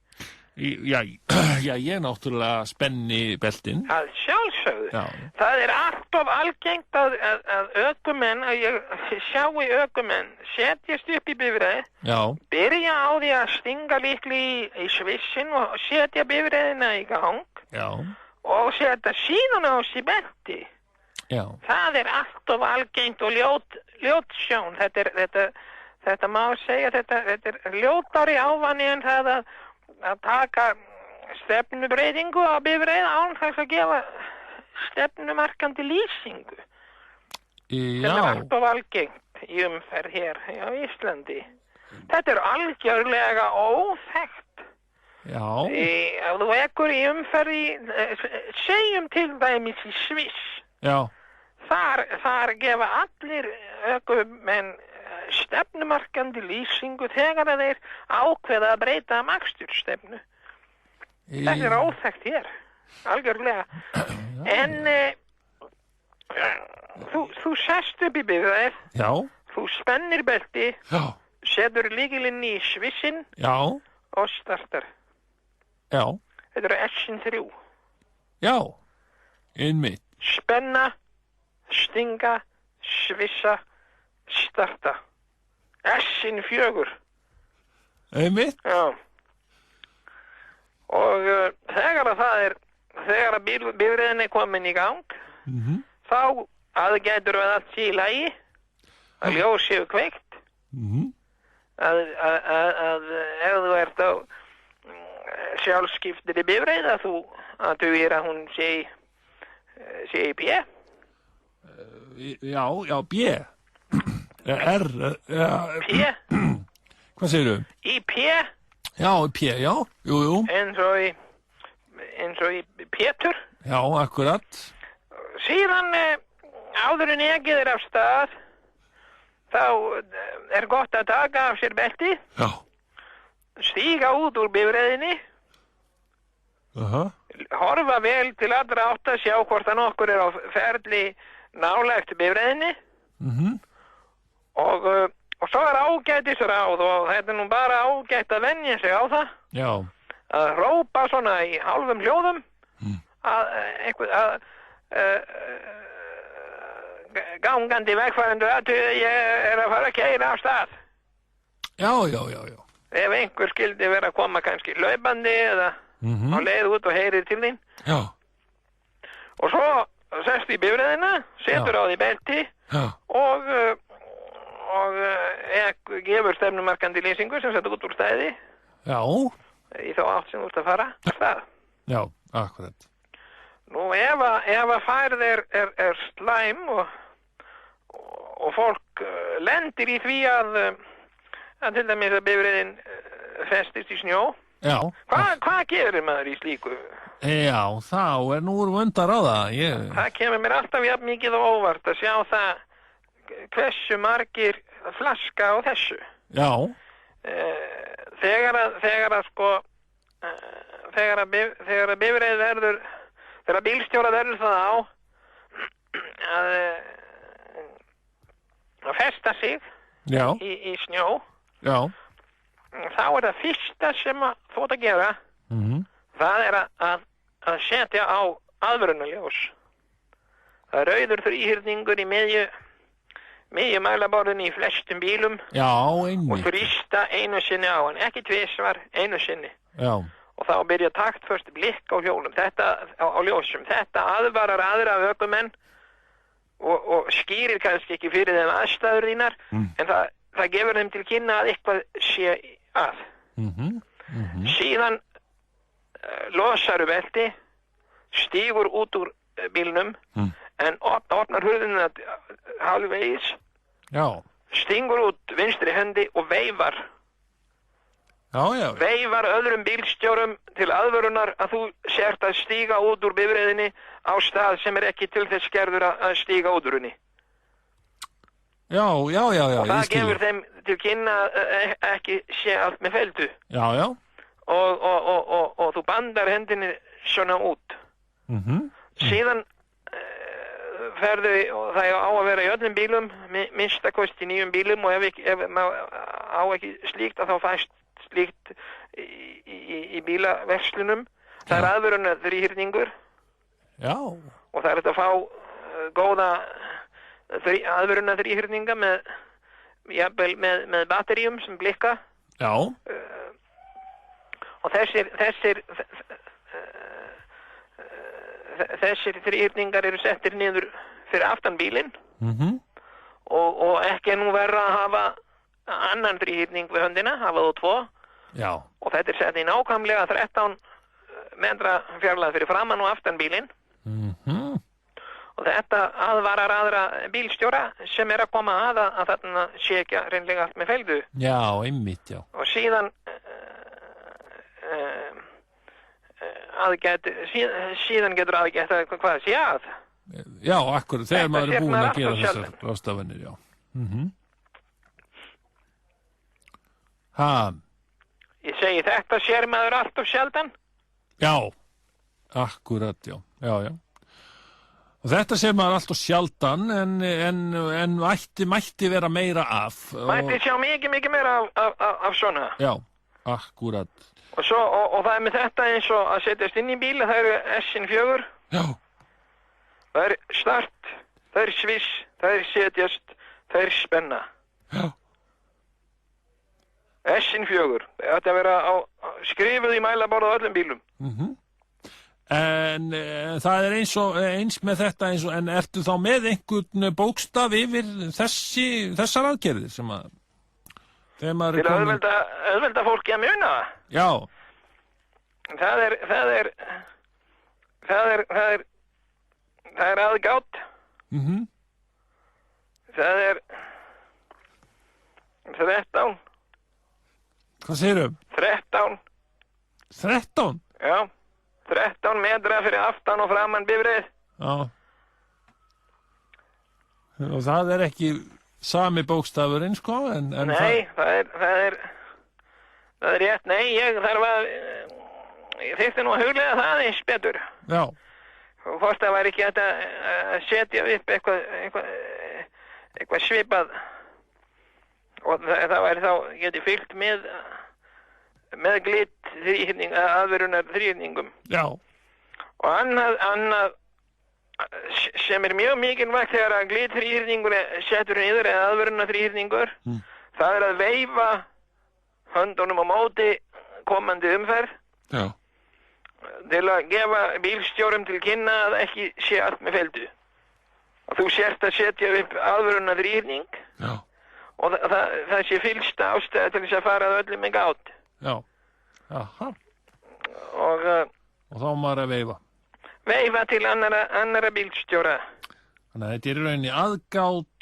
Já, ég náttúrulega spenni beltin. Að sjálfsögðu. Já. Það er allt of algengt að ökumenn, að ég sjái ökumenn setjast upp í bifreið, byrja á því að stinga líkli í svissin og setja bifreiðina í gang. Já. Og setja síðan á sig belti. Já. Það er allt of algengt og ljót sjón. Þetta má segja, þetta er ljótari ávani en það að taka stefnubreytingu á bifreið án þess að gefa stefnumarkandi lýsingu. Þetta er allt of algengt í umferð hér á Íslandi. Þetta er algjörlega óþekkt. Já. Ef þú ekur í umferð segjum til dæmis í Sviss. Já. Þar gefa allir ökumenn stefnumarkandi lýsingu þegar að þeir ákveða að breyta akstursstefnu. Þetta er óþekkt hér, algjörlega. En þú sest upp í bifreið, þú spennir belti, setur lykilinn í svissin og startar. Já. Þetta er S-in 3. Já, einmitt. Spenna, stinga, svissa, starta. S-in 4. Einmitt. Já. Og þegar að bifreiðin er komin í gang, þá aðgætur við allt sé í lagi, að ljós séu kveikt, að ef þú ert á sjálfskiptir í bifreið, að þú er að hún sé í B. Já, B. R. P. Hvað segirðu? Í P. Já, í P, já. Jú. Eins og í Pétur. Já, akkurat. Síðan áður en ekið er af stað, þá er gott að taka af sér belti. Já. Stíga út úr bifreiðinni. Horfa vel til allra átt að sjá hvort að nokkur er á ferli nálægt bifreiðinni. Og svo er ágætis ráð og þetta er nú bara ágætt að venja sig á það. Já. Að rópa svona í hálfum hljóðum að gangandi vegfarendur að ég er að fara að keyra af stað. Já. Ef einhver skildi vera að koma kannski hlaupandi eða á leið út og heyrir til þín. Já. Og svo sest í bifreiðina, setur á því belti og gefur stefnumarkandi lýsingu sem setur út úr stæði. Já. Í þá átt sem þú ert að fara af stað. Já, akkurat. Nú ef að færð er slæm og fólk lendir í því að til dæmis að bifreiðin festist í snjó. Já. Hvað gerir maður í slíku? Já, þá er nú úr vöndar á það. Það kemur mér alltaf jafn mikið og óvart að sjá það hversu margir flaska á þessu. Já. Þegar að sko þegar bifreið verður, þegar bílstjóra verður það á að festa sig í snjó, þá það fyrsta sem þú átt að gera, það að setja á aðvörunarljós. Það rauður þríhyrningur í miðju mælaborðinu í flestum bílum og þrýsta einu sinni á hann, ekki tvisvar, einu sinni. Og þá byrja taktföst blikk á hjólum, á ljósum. Þetta aðvarar aðra ökumenn og skýrir kannski ekki fyrir þeim aðstæður þínar, en það gefur þeim til kynna að eitthvað sé að. Síðan losaru belti, stígur út úr bílnum, en opnar hurðina hálfvegis, stingur út vinstri hendi og veifar. Veifar öðrum bílstjórum til aðvörunar að þú sért að stíga út úr bifreiðinni á stað sem ekki til þess gerður að stíga út úr henni. Og það gefur þeim til kynna ekki sé allt með feldu. Og þú bandar hendinni svona út. Síðan ferðu, og það á að vera í öllum bílum, minnstakosti 9 bílum, og ef maður á ekki slíkt að þá fæst slíkt í bílaverslunum. Það aðvörunar þríhyrningur og það þetta að fá góða aðvörunar þríhyrninga með batteríum sem blikka og þessir þríhyrningar eru settir niður fyrir aftan bílinn og ekki nú verra að hafa annan þríhyrning við höndina, hafa þú 2 og þetta sett í nákvæmlega 13 metra fjarlægð fyrir framan og aftan bílinn og þetta aðvarar aðra bílstjóra sem að koma að þarna sé ekki reynlega allt með feldu. Einmitt, og síðan síðan getur aðgætt að hvað sé að. Akkurat, þegar maður búinn að gera þessar ráðstafanir, Ég segi þetta sér maður allt of sjaldan. Akkurat, og þetta sér maður allt of sjaldan en mætti vera meira af. Mætti sjá mikið meira af svona. Akkurat. Og það með þetta eins og að setjast inn í bíl, það eru S4. Það er start, það er sviss, það er setjast, það er spenna. S4. Það ætti að vera skrifuð í mælaborð á öllum bílum. En það er eins með þetta en ertu þá með einhvern bókstaf yfir þessar aðgerðir sem að til að auðvelda fólki að muna það er aðgátt það er 13. Hvað segirðu? 13. 13? 13 metra fyrir aftan og framan bifreið. Og það er ekki sami bókstafurinn, sko? Nei, það er rétt. Nei, ég þyrfti nú að huglega það eins betur. Og fórst það var ekki að setja upp eitthvað svipað og það væri þá getið fylgt með glitt aðvörunar þríhyrningum. Og annað sem mjög mikilvægt þegar að glitt þríhyrningur settur niður eða aðvörunar þríhyrningur, það að veifa höndunum á móti komandi umferð til að gefa bílstjórum til kynna að ekki sé allt með feldu. Og þú sért að setja upp aðvörunar þríhyrning og það sé fyllsta ástæða til þess að fara að öllum með gát. Og þá maður að veifa til annara bílstjóra. Þannig að þetta er í rauninni aðgát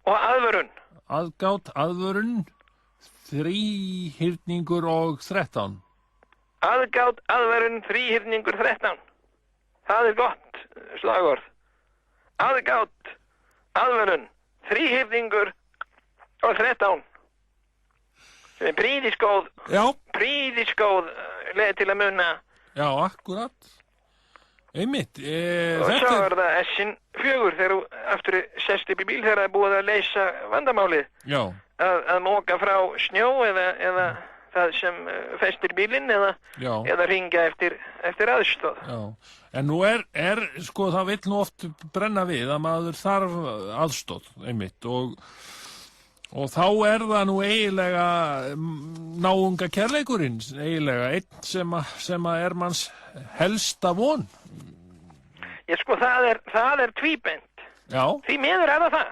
og aðvörun. Aðvörun, þríhyrningur og 13. Aðgát, aðvörun, þríhyrningur, 13. Það er gott slagorð. Aðgát, aðvörun, þríhyrningur og 13. Sem prýðisgóð prýðisgóð leið til að muna. Já, akkurat. Einmitt. Og svo það S4 þegar þú aftur sest upp í bíl þegar það búið að leysa vandamálið. Já. Að móka frá snjó eða það sem festir bílinn eða ringja eftir aðstoð. Já. En nú sko, það vill nú oft brenna við að maður þarf aðstoð, einmitt, og þá það nú eiginlega náunga kærleikurinn, eiginlega einn sem að manns helsta von. Sko, það er tvíbent. Já. Því miður það.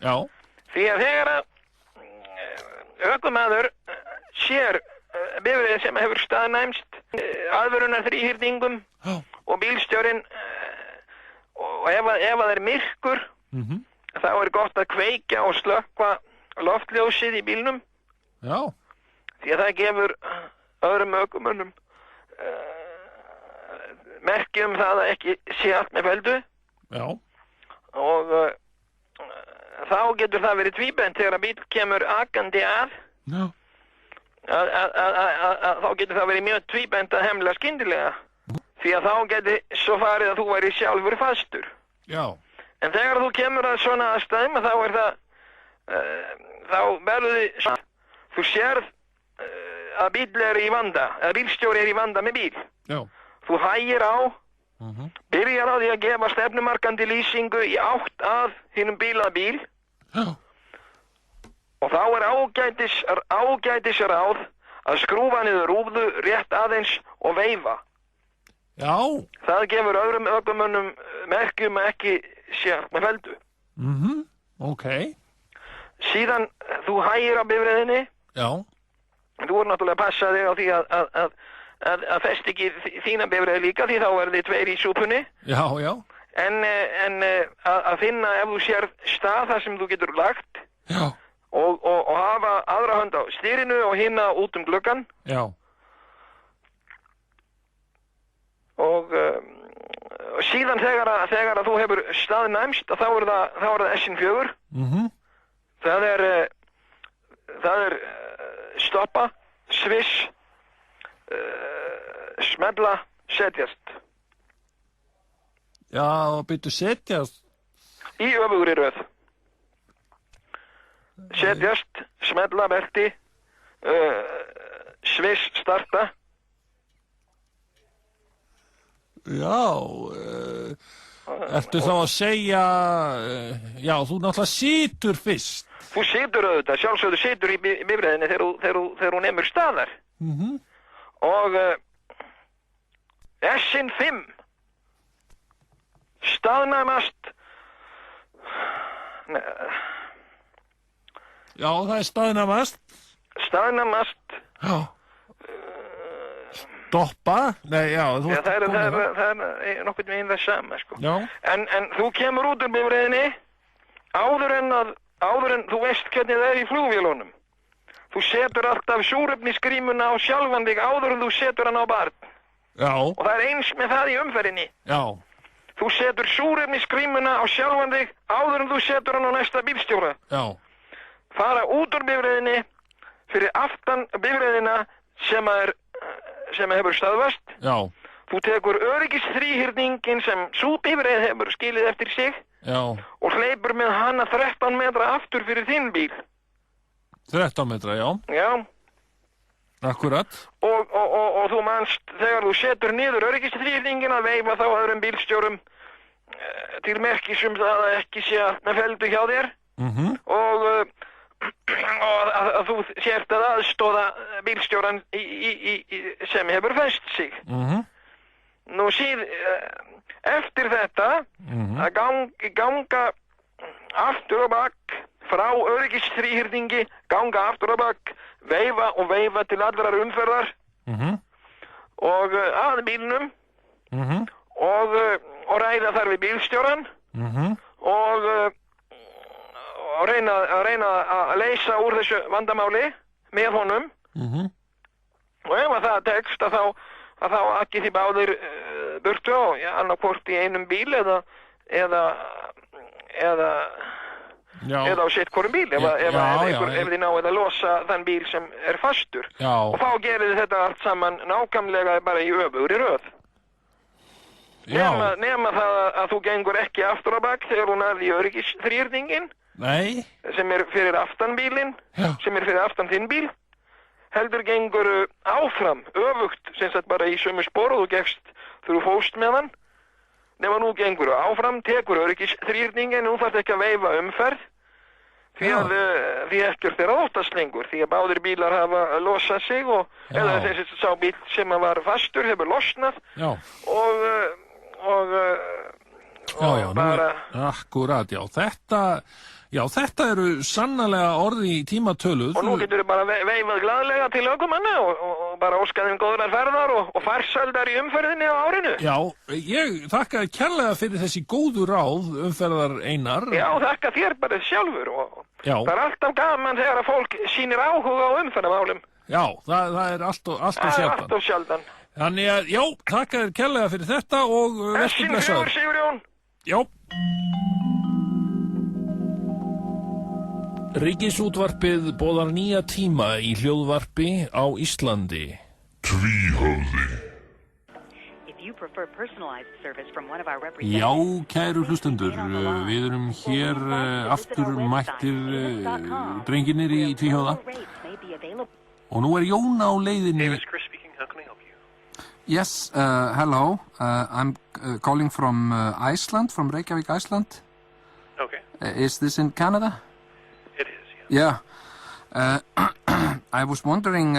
Já. Því að þegar að ökumaður sér bifreið sem hefur staðnæmst aðvörunar þríhyrningum og bílstjórinn og ef það er myrkur þá er gott að kveikja og slökkva loftljósið í bílnum. Já. Því að það gefur öðrum ökumönnum merki það að ekki sé allt með feldu. Já. Og þá getur það verið tvíbent þegar að bíl kemur akandi að. Já. Þá getur það verið mjög tvíbent að hemla skyndilega. Því að þá getur svo farið að þú væri sjálfur fastur. Já. En þegar þú kemur að svona aðstæðum þá það þá verður þú sérð að bíl í vanda, að bílstjóri í vanda með bíl. Já. Þú hægir á, byrjar á því að gefa stefnumarkandi lýsingu í átt að hinum bílað bíl. Já. Og þá ágætis ráð að skrúfa niður rúðu rétt aðeins og veifa. Já. Það gefur öðrum ökumönnum merkjum að ekki sé með feldu. Ok. Síðan þú hægir á bifreiðinni. Já. Þú voru náttúrulega að passa þig á því að festi ekki þína bifreið líka því þá þið tveir í súpunni. Já, já. En að finna ef þú sér stað þar sem þú getur lagt. Já. Og hafa aðra hönd á stýrinu og hinna út gluggann. Já. Og síðan þegar að þú hefur staðnæmst þá það S4. Það er stoppa, sviss, smella, setjast. Já, byrju setjast. Í öfugri röð. Setjast, smella, belti, sviss, starta. Já, ertu þá að segja, já, þú náttúrulega situr fyrst. Þú situr auðvitað, sjálfsögðu situr í bifreiðinni þegar hún nemur staðar. Og S5 staðnæmast. Já, það er staðnæmast. Staðnæmast. Já. Stoppa? Nei, já, þú það er nokkuð með það sama, sko. Já. En þú kemur út úr bifreiðinni áður en þú veist hvernig það í flugvélunum. Þú setur alltaf súrefnisgrímuna á sjálfan þig áður en þú setur hann á barn. Já. Og það er eins með það í umferðinni. Já. Þú setur súrefnisgrímuna á sjálfan þig áður en þú setur hann á næsta bílstjóra. Já. Fara út úr bifreiðinni fyrir aftan bifreiðina sem hefur stöðvast. Já. Þú tekur öryggisþríhyrningin sem sú bifreið hefur skilið eftir sig. Já. Og hleypur með hana 13 metra aftur fyrir þinn bíl. 13 metra, já. Já. Akkurat. Og þú manst þegar þú setur niður öryggisþríhyrningin að veifa þá öðrum bílstjórum til merkis það að ekki sé með feldu hjá þér. Og að þú sért að aðstóða bílstjóran sem hefur fest sig. Nú eftir þetta að ganga aftur og bak frá öryggisþríhyrningi, ganga aftur og bak, veifa til allrar umferðar og að bílnum og ræða þar við bílstjóran og reyna að leysa úr þessu vandamáli með honum og ef það tekst að þá ekki þið báðir burtu á annarkvort í einum bíl eða eða á sitt hvorum bíl ef þið náið að losa þann bíl sem fastur. Og þá gerir þið þetta allt saman nákvæmlega bara í öfugri röð. Nema það að þú gengur ekki aftur á bak þegar hún í öryggisþrýrningin sem fyrir aftan bílinn, sem fyrir aftan þinn bíl, heldur gengur áfram, öfugt, sem sagt bara í sömu spor og þú gefst þegar þú fóst með hann, nema nú gengur áfram, tekur öryggisþrýrningin, nú þarf ekki að veifa umferð, því ekkert að óttast lengur, því að báðir bílar hafa losað sig eða þessi sá bíl sem var fastur hefur losnað og bara... Akkurat, þetta eru sannarlega orði í tímatöluð. Og nú getur þið bara veifað glaðlega til ökumanna og bara óskað góðrar ferðar og farsældar í umferðinni á árinu. Já, ég þakka kærlega fyrir þessi góðu ráð umferðar Einar. Já, þakka þér bara sjálfur og það er alltaf gaman þegar að fólk sýnir áhuga á umferðarmálum. Já, það er allt og sjaldan. Þannig að, já, þakka þér kærlega fyrir þetta og vertu blessaður. Sigurjón. Já. Ríkisútvarpið boðar nýja tíma í hljóðvarpi á Íslandi. Tvíhöfði. Já, kæru hlustendur, við erum hér aftur mættir drengirnir í Tvíhöfða. Og nú Jón á leiðinni. Davis Chris speaking, how can I help you? Yes, hello. I'm calling from Iceland, from Reykjavik, Iceland. Okay. Is this in Canada? It is, yeah. Yeah. I was wondering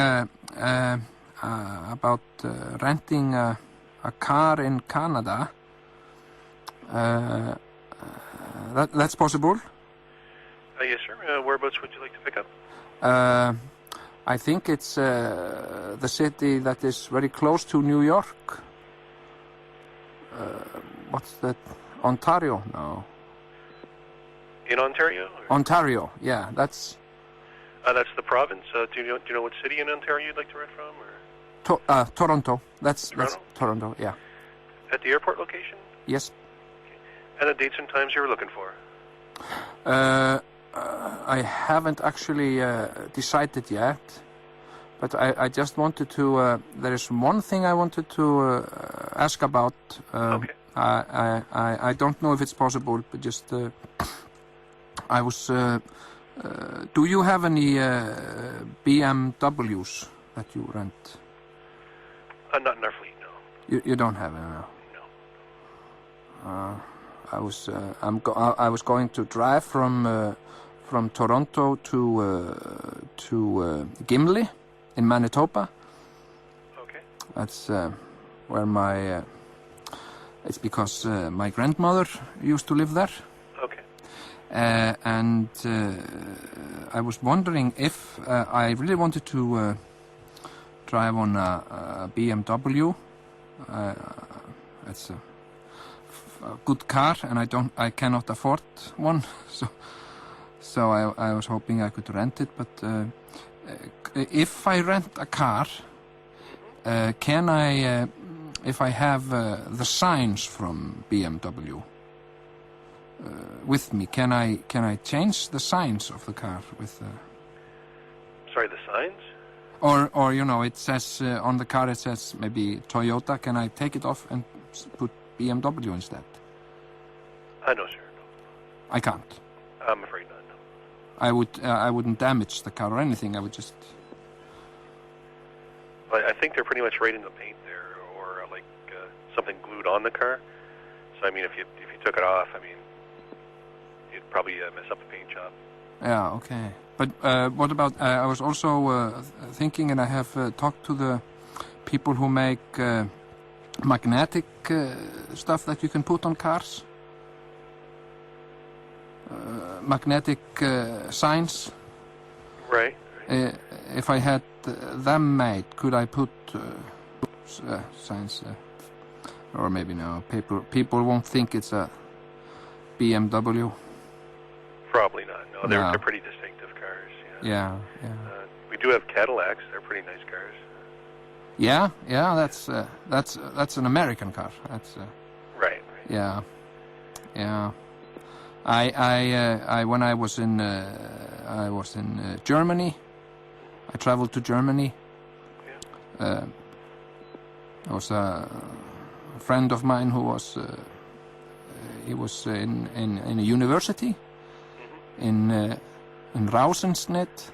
about renting a car in Canada. That's possible? Yes, sir. Whereabouts would you like to pick up? I think it's the city that is very close to New York. What's that? Ontario? No. In Ontario? Or? Ontario, yeah. That's the province. Do you know what city in Ontario you'd like to rent from? Or? Toronto. That's Toronto, yeah. At the airport location? Yes. Okay. And the dates and times you were looking for? I haven't actually decided yet, but I just wanted to. There is one thing I wanted to ask about. Okay. I don't know if it's possible, but just I was. Do you have any BMWs that you rent? Not in our fleet, no. You don't have any? No. I was going to drive from Toronto to Gimli in Manitoba. Okay. That's where my. It's because my grandmother used to live there. Okay. And I was wondering if I really wanted to drive on a BMW. It's a good car, and I cannot afford one, so I was hoping I could rent it. But if I rent a car, can I, if I have the signs from BMW with me, can I change the signs of the car with? Sorry, the signs? Or you know, it says on the car it says maybe Toyota. Can I take it off and put BMW instead? No, sir. No. I can't. I'm afraid not. No. I wouldn't damage the car or anything. I would just. I think they're pretty much right in the paint there, or like something glued on the car. So I mean, if you took it off, I mean, you'd probably mess up the paint job. Yeah. Okay. But what about? I was also thinking, and I have talked to the people who make magnetic stuff that you can put on cars. Magnetic signs. Right. If I had them made, could I put signs? Or maybe no. People won't think it's a BMW. Probably not. No, they're pretty distinctive cars. Yeah. We do have Cadillacs. They're pretty nice cars. Yeah. That's an American car. That's right. Yeah. When I was in Germany, I traveled to Germany. There was a friend of mine who was he was in a university in Rausenstadt.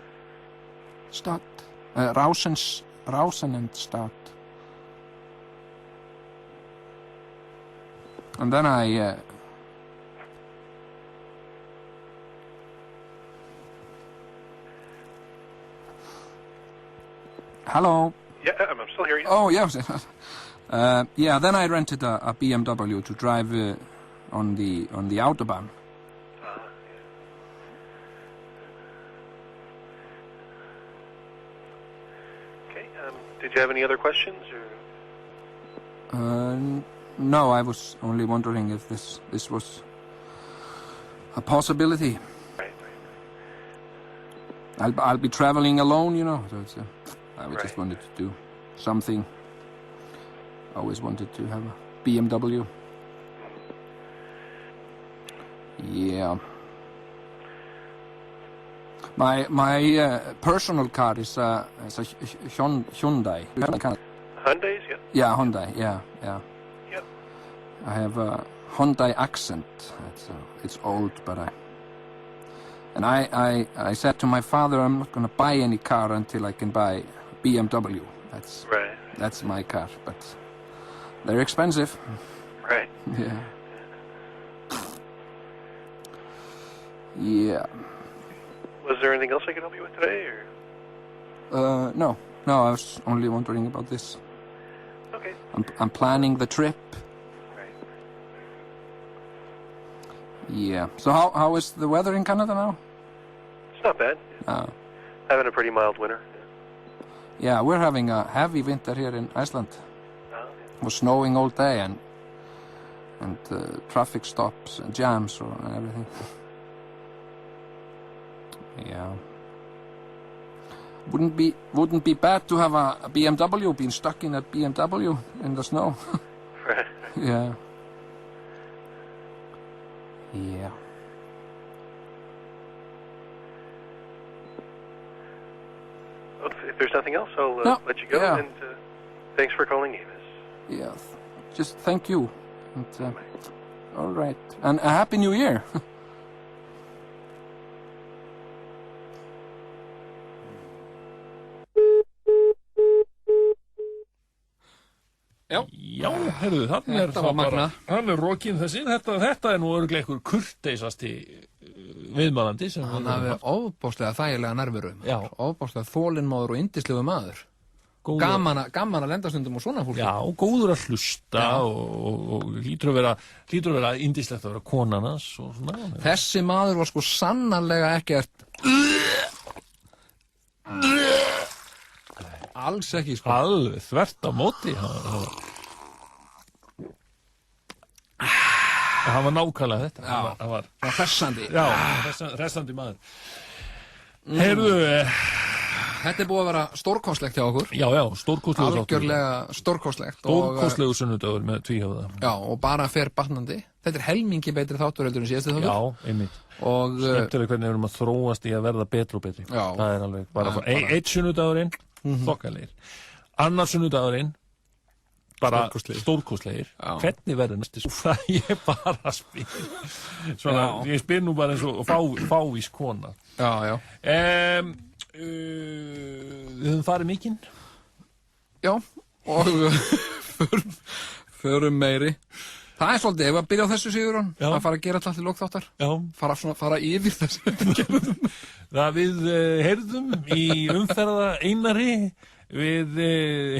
Rausenstadt. And then I Hello. Yeah, I'm still hearing you. Oh, yes. Yeah, then I rented a BMW to drive on the Autobahn. Okay. Did you have any other questions? Or? No, I was only wondering if this was a possibility. Right. I'll be traveling alone, so it's I just wanted to do something. I always wanted to have a BMW. Yeah. My personal car is a Hyundai. Hyundais, yeah. Yeah, Hyundai. Yeah. Yep. I have a Hyundai Accent. It's old, but I said to my father, I'm not going to buy any car until I can buy BMW. That's my car, but they're expensive. Right. Yeah. Yeah. Was there anything else I could help you with today, or? No, I was only wondering about this. Okay. I'm planning the trip. Right. Yeah. So how is the weather in Canada now? It's not bad. Having a pretty mild winter. Yeah, we're having a heavy winter here in Iceland. It was snowing all day and traffic stops and jams and everything. Yeah. Wouldn't be bad to have a BMW, being stuck in a BMW in the snow. Right. Yeah. Yeah. Well, if there's nothing else, I'll let you go. Yeah. And thanks for calling Amos. Yeah. Just thank you. And, all right. And a happy New Year. Já, heyrðu, hann er rokinn þessi. Þetta er nú örugglega einhver kurteisasti viðmælandi sem hann hafi ofboðslega þægilega nærveru. Já. Ofboðslega þolinmóður og yndislegu maður. Gaman að lenda stundum og svona fólki. Já, og góður að hlusta og hlýtur að vera yndislegt að vera konan hans og svona. Þessi maður var sko sannarlega ekkert alls ekki sko. Alveg þvert á móti. Það var nákvæmlega þetta. Það var hressandi. Já, hressandi maður. Heyrðu, þetta er búið að vera stórkostlegt hjá okkur. Já, stórkostlegur þáttur. Algjörlega stórkostlegt. Stórkostlegur sunnudagur með tvíhöfða. Já, og bara fer batnandi. Þetta er helmingi betri þáttur heldur en síðasti þáttur. Já, einmitt. Og skemmtilega hvernig við erum að þróast í að verða betri og betri. Já. Það er alveg bara eitt sunnudagurinn, þokkalegir. Annar sunnudagurinn, bara stórkostlegir. Hvernig verður næstis? Það ég bara spyr. Svona, ég spyr nú bara eins og fávís kona. Já. Við höfum farið mikinn. Já, og förum meiri. Það er svolítið, ef að byrja á þessu Sigurjón, að fara að gera alltaf til lokþáttar. Já. Fara yfir þessu. Það við heyrðum í umferða Einari, við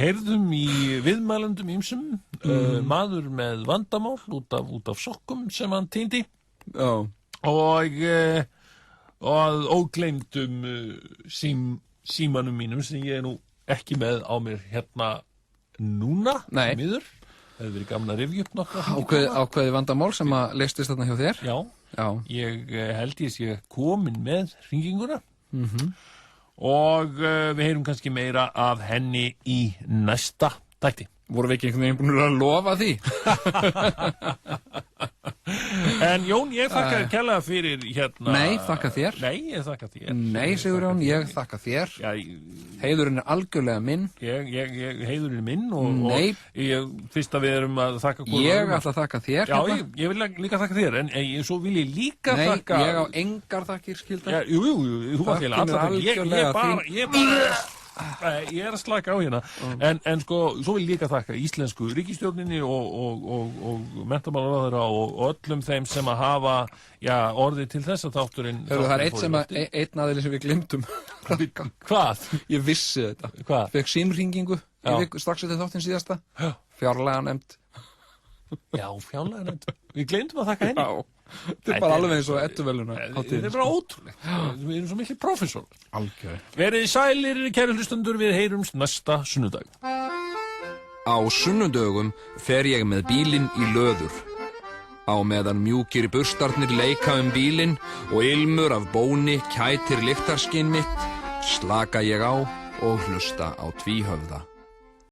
heyrðum í viðmælendum ýmsum, maður með vandamál út af sokkum sem hann týndi. Já. Og að ógleymdum símanum mínum sem ég er nú ekki með á mér hérna núna. Nei. Miður. Það hefur verið gaman að rifja upp nokkra. Ákveði vandamál sem að leystist þarna hjá þér. Já. Ég held ég sé komin með hringinguna. Og við heyrum kannski meira af henni í næsta þætti. Vorum við ekki einhvern veginn búin að lofa því? En Jón, ég þakka þér kærlega fyrir hérna... Nei, þakka þér. Nei, ég þakka þér. Nei, Sigurjón, ég þakka þér. Já, heiðurinn algjörlega minn. Heiðurinn minn og fyrst að við erum að þakka... Ég ætla að þakka þér. Já, ég vil líka þakka þér, en svo vil ég líka þakka... Nei, ég á engar þakkir, skildar. Jú, þú var til alltaf... Ég að slaka á hérna en sko, svo vil ég líka þakka íslensku ríkisstjórninni og menntamálaráðherra og öllum þeim sem að hafa orðið til þess að þátturinn það er einn aðili sem við glemdum. Hvað? Ég vissi þetta. Hvað? Fekk símhringingu strax eftir þáttinn síðasta. Fjárlaganefnd. Já, fjárlaganefnd. Við glemdum að þakka henni. Já. Þetta bara alveg eins og ettuveluna. Þetta bara ótrúlegt. Við erum svo mikil prófessor. Algjörlega. Verið sælir, kæru hlustendur, við heyrumst næsta sunnudag. Á sunnudögum fer ég með bílinn í löður. Á meðan mjúkir burstarnir leika bílinn og ilmur af bóni kætir lyktarskinn mitt, slaka ég á og hlusta á Tvíhöfða.